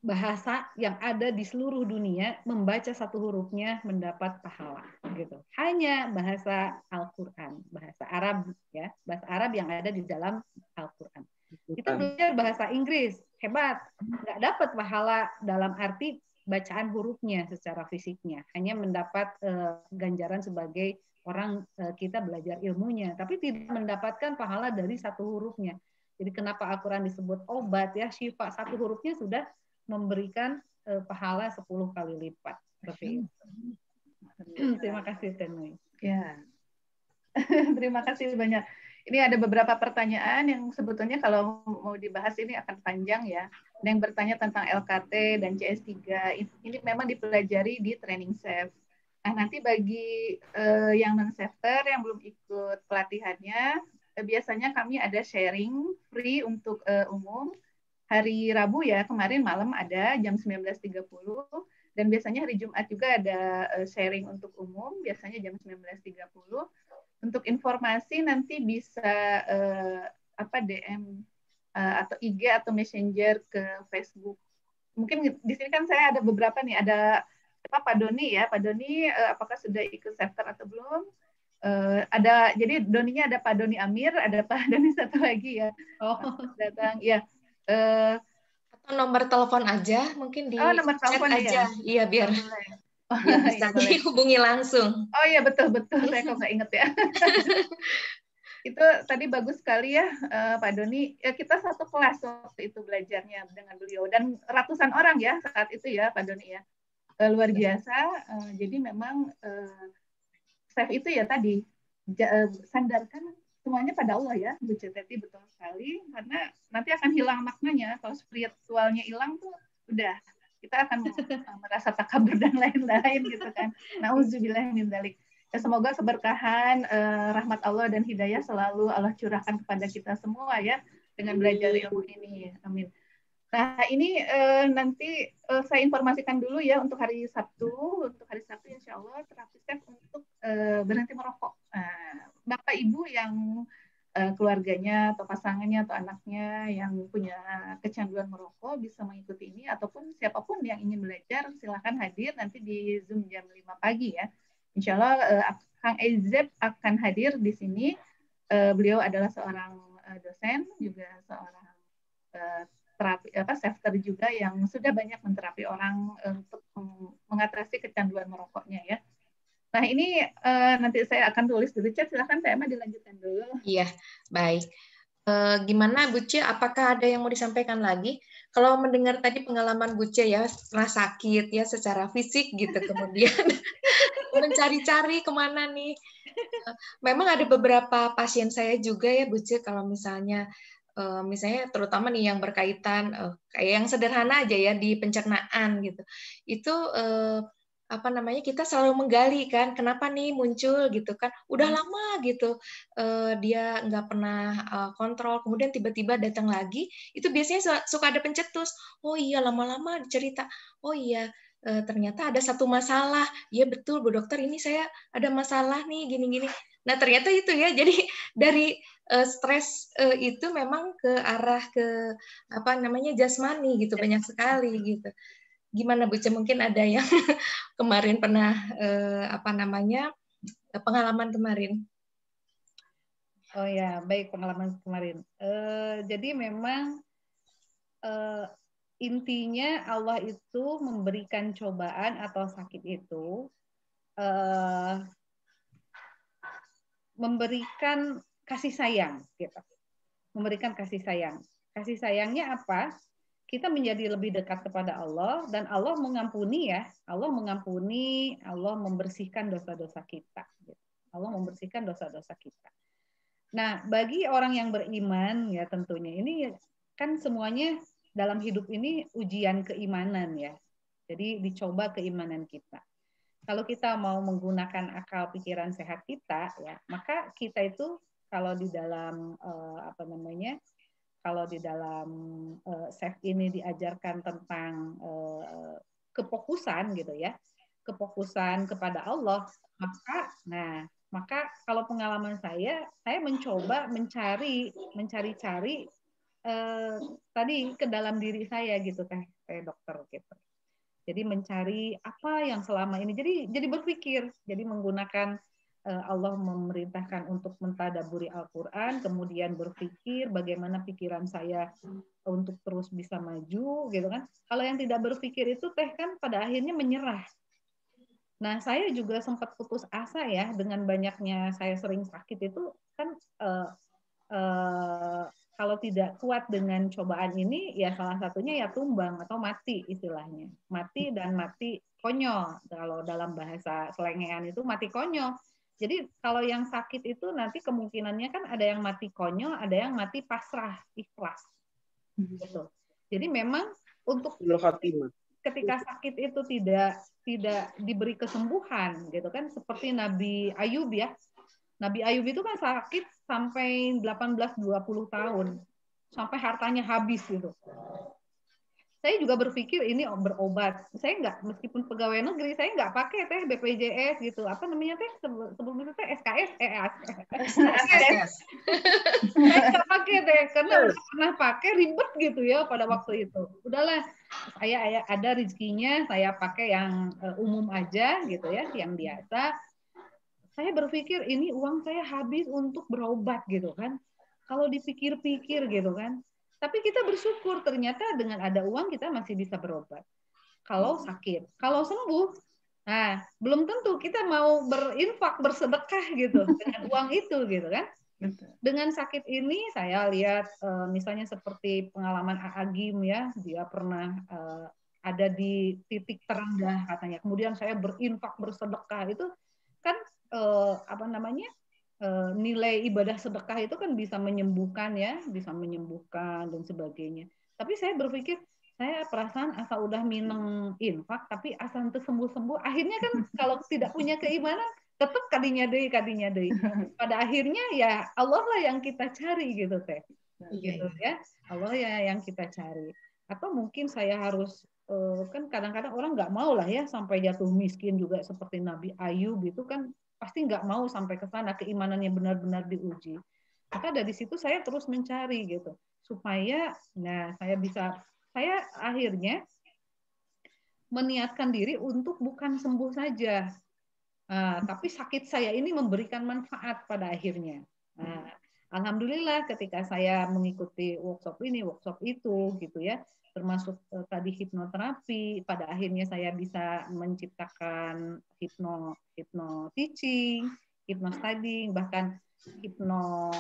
bahasa yang ada di seluruh dunia, membaca satu hurufnya mendapat pahala gitu. Hanya bahasa Al-Qur'an, bahasa Arab ya, bahasa Arab yang ada di dalam Al-Qur'an. Kita belajar bahasa Inggris, hebat, nggak dapat pahala dalam arti bacaan hurufnya secara fisiknya, hanya mendapat ganjaran sebagai orang kita belajar ilmunya, tapi tidak mendapatkan pahala dari satu hurufnya. Jadi kenapa Al-Qur'an disebut obat ya, syifa, satu hurufnya sudah memberikan pahala 10 kali lipat. Seperti itu. Terima kasih Tenui. Ya. Terima kasih banyak. Ini ada beberapa pertanyaan yang sebetulnya kalau mau dibahas ini akan panjang ya. Ada yang bertanya tentang LKT dan CS3. Ini memang dipelajari di training SAFE. Nah, nanti bagi yang non-SAFER yang belum ikut pelatihannya, biasanya kami ada sharing free untuk umum. Hari Rabu ya, kemarin malam ada jam 19.30. Dan biasanya hari Jumat juga ada sharing untuk umum, biasanya jam 19.30. Untuk informasi nanti bisa DM atau IG atau Messenger ke Facebook. Mungkin di sini kan saya ada beberapa nih, ada Pak Doni ya, Pak Doni apakah sudah ikut SAFER atau belum? Ada, jadi Doninya ada Pak Doni Amir, ada Pak Doni satu lagi ya. Datang ya. Atau nomor telepon aja, mungkin di nomor chat telepon aja, ya? Iya biar bisa dihubungi langsung. Oh iya betul, saya kok nggak inget ya. Itu tadi bagus sekali ya Pak Doni. Ya, kita satu kelas waktu itu belajarnya dengan beliau dan ratusan orang ya saat itu ya Pak Doni ya. Luar biasa. Jadi memang SAFE itu ya tadi sandarkan semuanya pada Allah ya, Bu Ceteti, betul sekali, karena nanti akan hilang maknanya. Kalau spiritualnya hilang tuh udah, kita akan merasa takabur dan lain-lain gitu kan. Nauzubillah min dzalik. Ya, semoga keberkahan, rahmat Allah dan hidayah selalu Allah curahkan kepada kita semua ya, dengan belajar ilmu ini. Amin. Nah, ini nanti saya informasikan dulu ya untuk hari Sabtu. Untuk hari Sabtu insya Allah terapi SAFE untuk berhenti merokok. Bapak Ibu yang keluarganya atau pasangannya atau anaknya yang punya kecanduan merokok bisa mengikuti ini, ataupun siapapun yang ingin belajar silahkan hadir nanti di Zoom jam 5 pagi ya. Insya Allah Kang Ezeb akan hadir di sini. Beliau adalah seorang dosen, juga seorang terapi SAFER juga yang sudah banyak menterapi orang untuk mengatasi kecanduan merokoknya ya. Nah ini nanti saya akan tulis di chat, silahkan Teh Emma dilanjutkan dulu. Iya, baik. Gimana Bu Ce, apakah ada yang mau disampaikan lagi? Kalau mendengar tadi pengalaman Bu Ce ya, pernah sakit ya secara fisik gitu, kemudian mencari-cari kemana nih. Memang ada beberapa pasien saya juga ya Bu Ce, kalau misalnya terutama nih yang berkaitan kayak yang sederhana aja ya di pencernaan gitu. Itu kita selalu menggali kan kenapa nih muncul gitu kan, udah lama gitu dia nggak pernah kontrol, kemudian tiba-tiba datang lagi, itu biasanya suka ada pencetus, oh iya lama-lama cerita, oh iya ternyata ada satu masalah, ya betul Bu Dokter ini saya ada masalah nih gini-gini. Nah ternyata itu ya, jadi dari stres itu memang ke arah ke jasmani gitu, banyak sekali gitu. Gimana Bu Ce, mungkin ada yang kemarin pernah pengalaman kemarin? Oh ya, baik, pengalaman kemarin. Jadi memang intinya Allah itu memberikan cobaan atau sakit itu memberikan kasih sayang, gitu. Memberikan kasih sayang. Kasih sayangnya apa? Kita menjadi lebih dekat kepada Allah, dan Allah mengampuni ya, Allah mengampuni, Allah membersihkan dosa-dosa kita. Allah membersihkan dosa-dosa kita. Nah, bagi orang yang beriman ya tentunya ini kan semuanya dalam hidup ini ujian keimanan ya. Jadi dicoba keimanan kita. Kalau kita mau menggunakan akal pikiran sehat kita ya, maka kita itu kalau di dalam kalau di dalam SAFE ini diajarkan tentang kefokusan gitu ya, kefokusan kepada Allah, maka kalau pengalaman saya mencoba mencari-cari tadi ke dalam diri saya gitu Teh saya dokter gitu. Jadi mencari apa yang selama ini, jadi berpikir, jadi menggunakan Allah memerintahkan untuk mentadaburi Al-Quran, kemudian berpikir bagaimana pikiran saya untuk terus bisa maju, gitu kan. Kalau yang tidak berpikir itu teh kan pada akhirnya menyerah. Nah, saya juga sempat putus asa ya dengan banyaknya saya sering sakit itu kan. Kalau tidak kuat dengan cobaan ini, ya salah satunya ya tumbang atau mati istilahnya. Mati dan mati konyol. Kalau dalam bahasa selengean itu mati konyol. Jadi kalau yang sakit itu nanti kemungkinannya kan ada yang mati konyol, ada yang mati pasrah, ikhlas. Gitu. Jadi memang untuk ketika sakit itu tidak diberi kesembuhan, gitu kan, seperti Nabi Ayub ya. Nabi Ayub itu kan sakit sampai 18-20 tahun. Sampai hartanya habis gitu. Saya juga berpikir ini berobat. Saya nggak, meskipun pegawai negeri, saya nggak pakai teh BPJS gitu. Apa namanya teh? Sebelum itu teh SKS. SKS. Saya nggak pakai teh, karena udah pernah pakai ribet gitu ya pada waktu itu. Udahlah, saya ada rezekinya, saya pakai yang umum aja gitu ya, yang biasa. Saya berpikir ini uang saya habis untuk berobat gitu kan. Kalau dipikir-pikir gitu kan. Tapi kita bersyukur ternyata dengan ada uang kita masih bisa berobat. Kalau sakit, kalau sembuh, nah belum tentu kita mau berinfak, bersedekah gitu dengan uang itu gitu kan. Dengan sakit ini saya lihat misalnya seperti pengalaman Agim ya, dia pernah ada di titik terendah katanya. Kemudian saya berinfak, bersedekah itu kan nilai ibadah sedekah itu kan bisa menyembuhkan ya, bisa menyembuhkan dan sebagainya. Tapi saya berpikir, saya perasaan asal udah mineng infak, tapi asal itu sembuh-sembuh, akhirnya kan kalau tidak punya keimanan, tetap kadinya deui. Pada akhirnya ya Allah lah yang kita cari gitu teh, gitu ya, Allah ya yang kita cari. Atau mungkin saya harus kan kadang-kadang orang nggak mau lah ya sampai jatuh miskin juga seperti Nabi Ayub itu kan. Pasti nggak mau sampai ke sana, keimanannya benar-benar diuji. Maka dari situ saya terus mencari gitu, supaya saya akhirnya meniatkan diri untuk bukan sembuh saja, tapi sakit saya ini memberikan manfaat pada akhirnya. Alhamdulillah ketika saya mengikuti workshop ini, workshop itu gitu ya, termasuk tadi hipnoterapi, pada akhirnya saya bisa menciptakan hypno teaching, hypno studying, bahkan hypno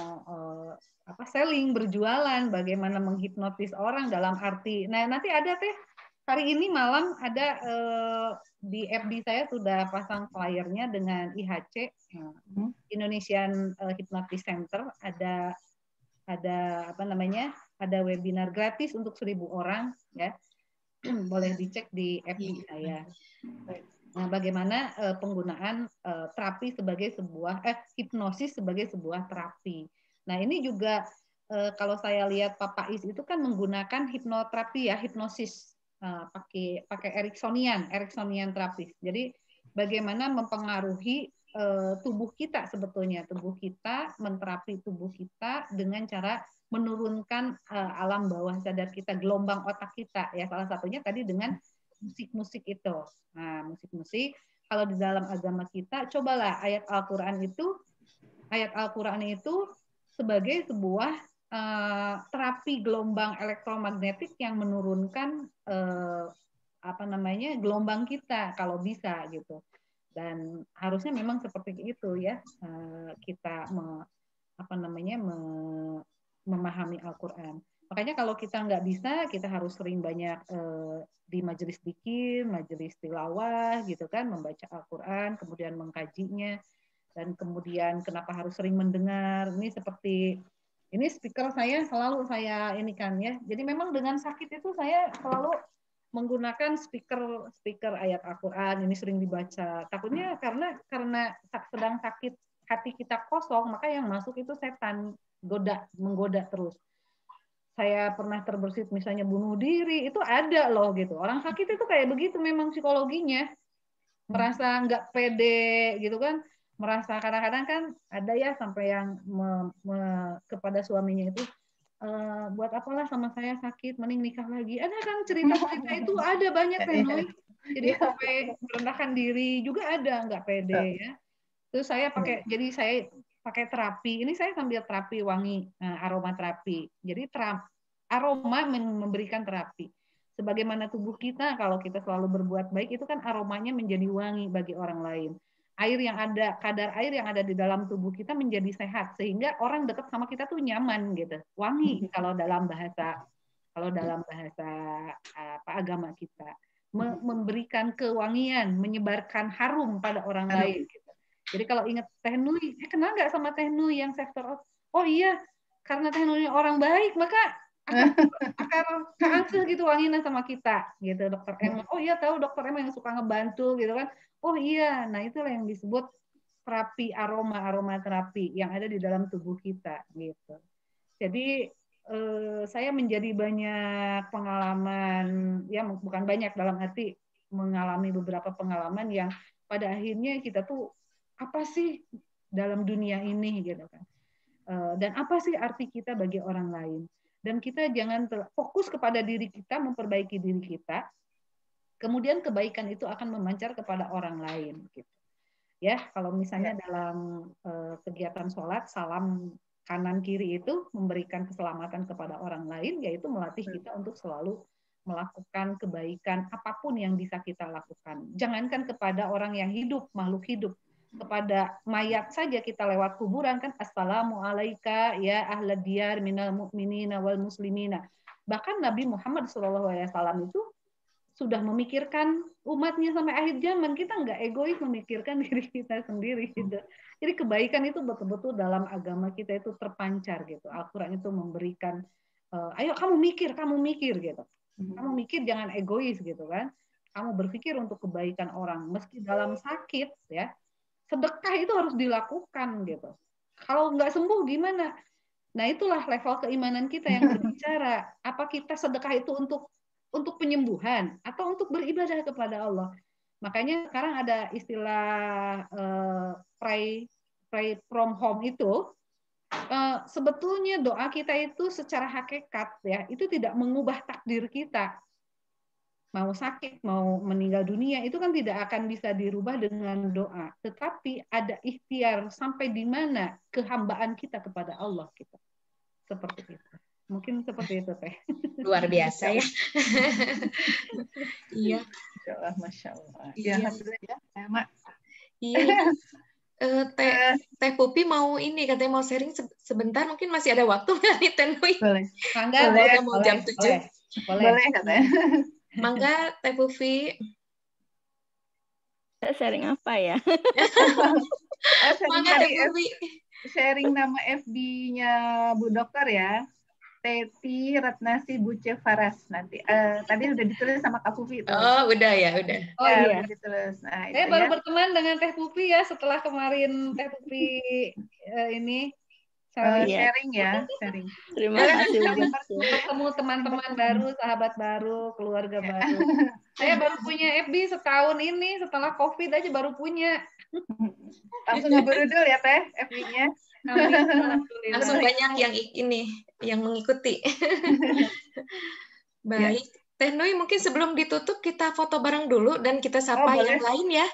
selling, berjualan, bagaimana menghipnotis orang dalam arti. Nah, nanti ada teh hari ini malam ada di FB saya sudah pasang flyernya dengan IHC, Indonesian Hypnosis Center, ada ada webinar gratis untuk 1.000 orang ya. Boleh dicek di FB saya. Nah, bagaimana penggunaan terapi sebagai sebuah hipnosis sebagai sebuah terapi. Nah, ini juga kalau saya lihat Pak Pais itu kan menggunakan hipnoterapi ya, hipnosis pakai Ericksonian terapis. Jadi bagaimana mempengaruhi tubuh kita sebetulnya, tubuh kita menterapi tubuh kita dengan cara menurunkan alam bawah sadar kita, gelombang otak kita ya, salah satunya tadi dengan musik-musik itu. Nah, musik-musik kalau di dalam agama kita, cobalah ayat Al-Qur'an itu sebagai sebuah terapi gelombang elektromagnetik yang menurunkan gelombang kita kalau bisa gitu. Dan harusnya memang seperti itu ya, kita memahami Al-Quran. Makanya kalau kita nggak bisa, kita harus sering banyak di majelis dzikir, majelis tilawah gitu kan, membaca Al-Quran, kemudian mengkajinya, dan kemudian kenapa harus sering mendengar. Ini speaker saya selalu saya ini kan ya. Jadi memang dengan sakit itu saya selalu menggunakan speaker ayat Al-Quran, ini sering dibaca. Takutnya karena sedang sakit, hati kita kosong, maka yang masuk itu setan, menggoda terus. Saya pernah terbersit misalnya bunuh diri, itu ada loh gitu. Orang sakit itu kayak begitu memang psikologinya. Merasa nggak pede gitu kan. Merasa kadang-kadang kan ada ya sampai yang kepada suaminya itu, buat apalah sama saya sakit, mending nikah lagi. Ada kan cerita-cerita itu ada banyak kan, Noy. Jadi sampai merendahkan diri juga ada, nggak pede ya. Terus saya jadi saya pakai terapi. Ini saya sambil terapi wangi, aroma terapi. Jadi aroma memberikan terapi. Sebagaimana tubuh kita, kalau kita selalu berbuat baik, itu kan aromanya menjadi wangi bagi orang lain. Kadar air yang ada di dalam tubuh kita menjadi sehat, sehingga orang dekat sama kita tuh nyaman gitu. Wangi kalau dalam bahasa agama kita. Memberikan kewangian, menyebarkan harum pada orang lain gitu. Jadi kalau ingat Teh Nui, kenal nggak sama Teh Nui yang sektor? Oh iya, karena Teh Nui orang baik, maka akan keangkuh gitu wanginya sama kita gitu. Dokter Emma, oh iya tahu Dokter Emma yang suka ngebantu gitu kan. Oh iya, nah itulah yang disebut terapi aroma terapi yang ada di dalam tubuh kita gitu. Jadi saya menjadi banyak pengalaman, ya bukan banyak, dalam arti mengalami beberapa pengalaman yang pada akhirnya kita tuh apa sih dalam dunia ini gitu kan, dan apa sih arti kita bagi orang lain. Dan kita jangan fokus kepada diri kita, memperbaiki diri kita, kemudian kebaikan itu akan memancar kepada orang lain gitu. Ya, kalau misalnya dalam kegiatan sholat, salam kanan kiri itu memberikan keselamatan kepada orang lain, yaitu melatih kita untuk selalu melakukan kebaikan apapun yang bisa kita lakukan. Jangankan kepada orang yang hidup, makhluk hidup, kepada mayat saja kita lewat kuburan kan, assalamualaikum ya ahlad diyar minal mu'minina wal muslimina. Bahkan Nabi Muhammad SAW itu sudah memikirkan umatnya sampai akhir zaman. Kita nggak egois memikirkan diri kita sendiri gitu. Jadi kebaikan itu betul-betul dalam agama kita itu terpancar gitu. Al-Quran itu memberikan, ayo kamu mikir gitu. Kamu mikir, jangan egois gitu kan. Kamu berpikir untuk kebaikan orang, meski dalam sakit ya. Sedekah itu harus dilakukan gitu. Kalau nggak sembuh gimana? Nah itulah level keimanan kita yang berbicara. Apa kita sedekah itu untuk penyembuhan atau untuk beribadah kepada Allah. Makanya sekarang ada istilah pray from home itu, sebetulnya doa kita itu secara hakikat ya itu tidak mengubah takdir kita. Mau sakit, mau meninggal dunia itu kan tidak akan bisa dirubah dengan doa. Tetapi ada ikhtiar sampai di mana kehambaan kita kepada Allah kita. Seperti itu. Mungkin seperti itu, Teh. Luar biasa ya. Iya. Masya Allah. Iya, ya, Mak. Iya. Teh Pupi mau ini, katanya mau sharing sebentar, mungkin masih ada waktu nggak nih, Teh Nui? Boleh. Mangga, udah mau jam 7. Boleh, katanya. Mangga, Teh Pupi. Sharing apa ya? Mangga, Teh Pupi. Sharing nama FB-nya Bu Dokter ya. Teti Ratnasi Buce Faras nanti. Tadi udah ditulis sama Kak Pupi itu. Oh, udah ya, udah. Oh ya, iya. Udah ditulis. Nah, saya baru berteman dengan Teh Pupi ya setelah kemarin Teh Pupi ini sharing ya, sharing. Terima kasih. Ketemu teman-teman baru, sahabat baru, keluarga baru. Saya baru punya FB setahun ini, setelah COVID aja baru punya. Langsung ngeberudul ya Teh FB-nya. Langsung banyak yang mengikuti. Baik, Teh Nui, mungkin sebelum ditutup kita foto bareng dulu dan kita sapa yang lain ya.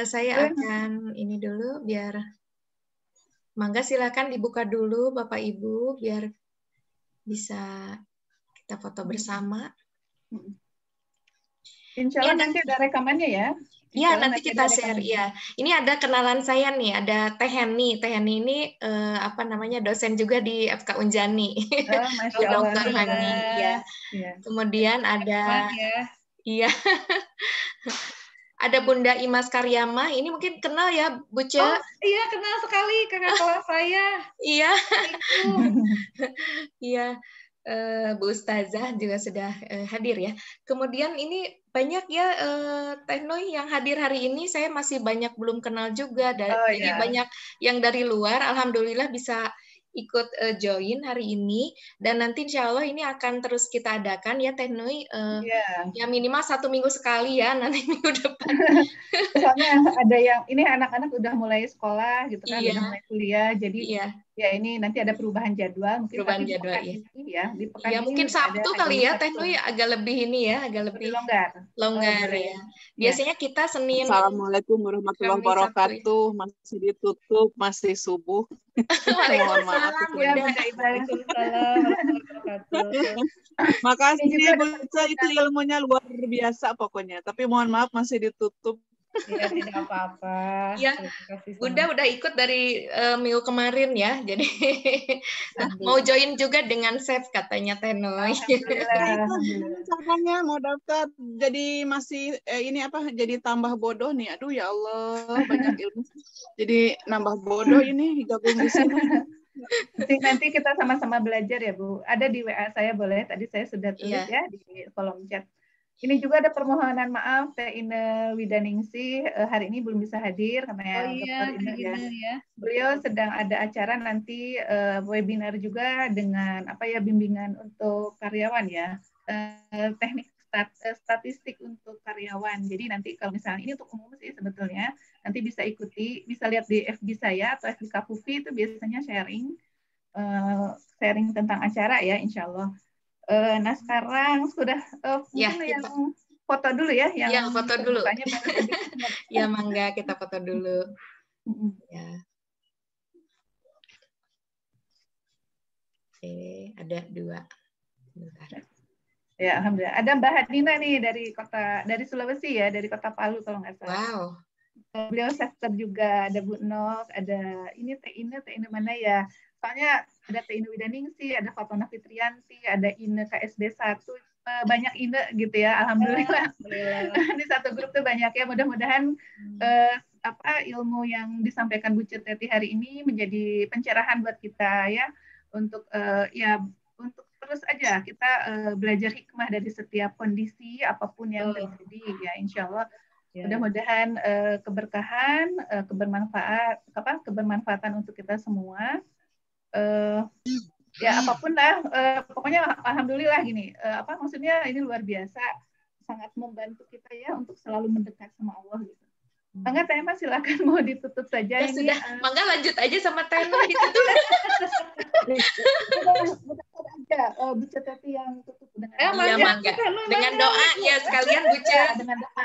Saya akan ini dulu biar mangga, silakan dibuka dulu Bapak Ibu biar bisa kita foto bersama. Insya Allah nanti ada rekamannya ya. Iya, nanti kita share ya. Ini ada kenalan saya nih, ada Teh Heni. Teh Heni ini dosen juga di FK Unjani. Dokter Hani ya. Kemudian ada ada Bunda Imas Karyama. Ini mungkin kenal ya, Bu Ce? Oh, iya, kenal sekali kakak kelas saya. Iya. Iya. Bu Ustazah juga sudah hadir ya. Kemudian ini banyak ya Teh Nui yang hadir hari ini, saya masih banyak belum kenal juga. Jadi banyak yang dari luar, alhamdulillah bisa ikut join hari ini. Dan nanti insya Allah ini akan terus kita adakan ya Teh Nui, ya minimal 1 minggu sekali ya nanti minggu depan. Soalnya ada yang, ini anak-anak udah mulai sekolah gitu kan, udah mulai kuliah, jadi Ya, ini nanti ada perubahan jadwal. Mungkin Perubahan tapi di jadwal, pekan ya. ini ya, di pekan Ya ini mungkin udah Sabtu ada kali ya, satu Teh Nur ya, agak lebih ini ya, agak lebih longgar. longgar boleh. ya. Biasanya kita Senin, Assalamualaikum warahmatullahi Kamis, Sabtu, ya. wabarakatuh. Masih ditutup, masih subuh. Mohon maaf. Waalaikumsalam, Ya, Bunda. Bunda Ibrahim. Waalaikumsalam warahmatullahi wabarakatuh. Makasih Ini juga ada Bu, itu ilmunya luar biasa pokoknya. Tapi mohon maaf masih ditutup. Ya, tidak apa-apa. Ya, Terima kasih Bunda udah ikut dari minggu kemarin ya, jadi mau join juga dengan Chef katanya Tenoy. Alhamdulillah. Caranya mau daftar jadi masih jadi tambah bodoh nih. Aduh ya Allah, banyak ilmu. Jadi nambah bodoh ini gabung di sini. Nanti kita sama-sama belajar ya Bu. Ada di WA saya boleh. Tadi saya sudah tulis Iya. ya di kolom chat. Ini juga ada permohonan maaf Teh Ine Widaningsih hari ini belum bisa hadir karena Oh iya, Dr. Ine ya. Beliau sedang ada acara nanti webinar juga dengan bimbingan untuk karyawan ya. Teknik statistik untuk karyawan. Jadi nanti kalau misalnya ini untuk umum sih sebetulnya nanti bisa ikuti, bisa lihat di FB saya atau FB Kapufi itu biasanya sharing tentang acara ya, insya Allah. Nah sekarang sudah mungkin yang foto dulu ya, yang foto dulu. Ya mangga kita foto dulu. Ya. Oke, ada 2. Bentar. Ya, alhamdulillah. Ada Mbak Hadina nih dari Sulawesi ya, dari Kota Palu kalau nggak salah. Wow. Beliau sektor juga, ada Bu Nok, ada ini Teh Ine mana ya? Soalnya ada Teh Ine Widaningsih, ada Fatona Fitrianti, ada Ine KSB 1, banyak Ine gitu ya, alhamdulillah. Di satu grup tuh banyak ya. Mudah-mudahan ilmu yang disampaikan Bu Ceteti hari ini menjadi pencerahan buat kita ya untuk untuk terus aja kita belajar hikmah dari setiap kondisi apapun yang terjadi ya, insya Allah. Mudah-mudahan keberkahan, kebermanfaatan untuk kita semua. Ya apapun lah, pokoknya alhamdulillah gini. Maksudnya ini luar biasa, sangat membantu kita ya untuk selalu mendekat sama Allah gitu. Mangga Teh Mas silakan mau ditutup saja. Ya sudah, mangga lanjut aja sama Teh Nur ditutup. aja Bu Ceteti yang tutup dengan mangga. Dengan doa ya sekalian Bu Cet. Dengan doa.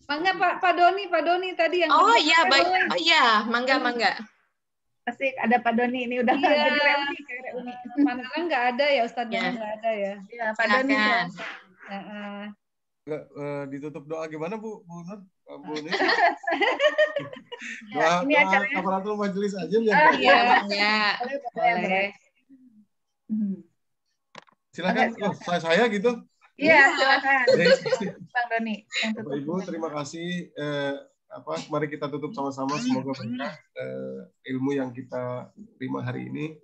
Mangga Pak Doni tadi yang Oh iya baik. Oh iya, mangga. Asik, ada Pak Doni ini udah jadi reuni kayak reuni. Mana nggak ada ya Ustadznya nggak ada ya. Iya Pak Doni. Ditutup doa gimana Bu Nur? Bu Nur? Doa Kafaratul majelis aja ya. Boleh. Silakan saya gitu. Iya, silakan. Bang Doni. Bapak Ibu, terima kasih. Mari kita tutup sama-sama. Semoga berkah ilmu yang kita terima hari ini,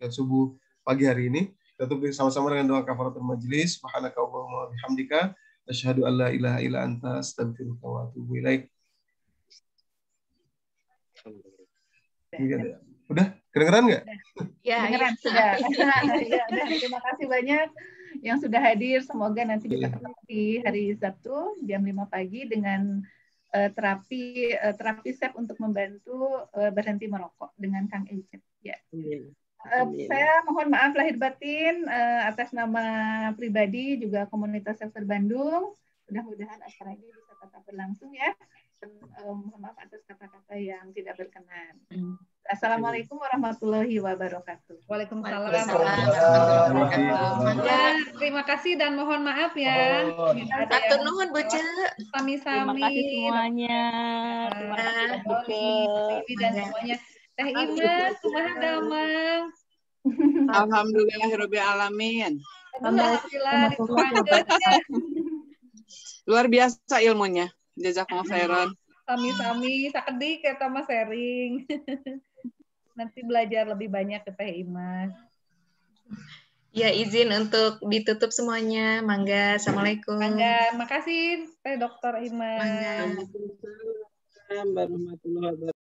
subuh pagi hari ini. Kita tutup sama-sama dengan doa kafaratul majelis. Subhanaka Allahumma wa bihamdika asyhadu an la ilaha illa anta astaghfiruka wa atubu ilaik. Udah? Kedengeran nggak? Ya, kedengeran sudah. Terima kasih banyak yang sudah hadir. Semoga nanti bisa ketemu di hari Sabtu jam 5 pagi dengan terapi SEP untuk membantu berhenti merokok dengan Kang Ecep. Ya. Saya mohon maaf lahir batin atas nama pribadi juga komunitas sektor Bandung. Mudah-mudahan acara ini bisa tetap berlangsung ya. Mohon maaf atas kata-kata yang tidak berkenan. Assalamualaikum warahmatullahi wabarakatuh. Waalaikumsalam. Terima kasih dan mohon maaf ya. Satu nuhun Bu Ce. Sami-sami. Terima kasih semuanya. Terima kasih dan semuanya. Teh Ina, kumaha damang. Alhamdulillahirabbil alamin. Alhamdulillah. Luar biasa ilmunya. Jazakumullah khairan. Sami-sami sakedik eta mah sharing. Nanti belajar lebih banyak ke Teh Imas. Ya, izin untuk ditutup semuanya. Mangga. Assalamualaikum. Mangga. Makasih Teh Dr. Imas. Mangga. Warahmatullahi wabarakatuh.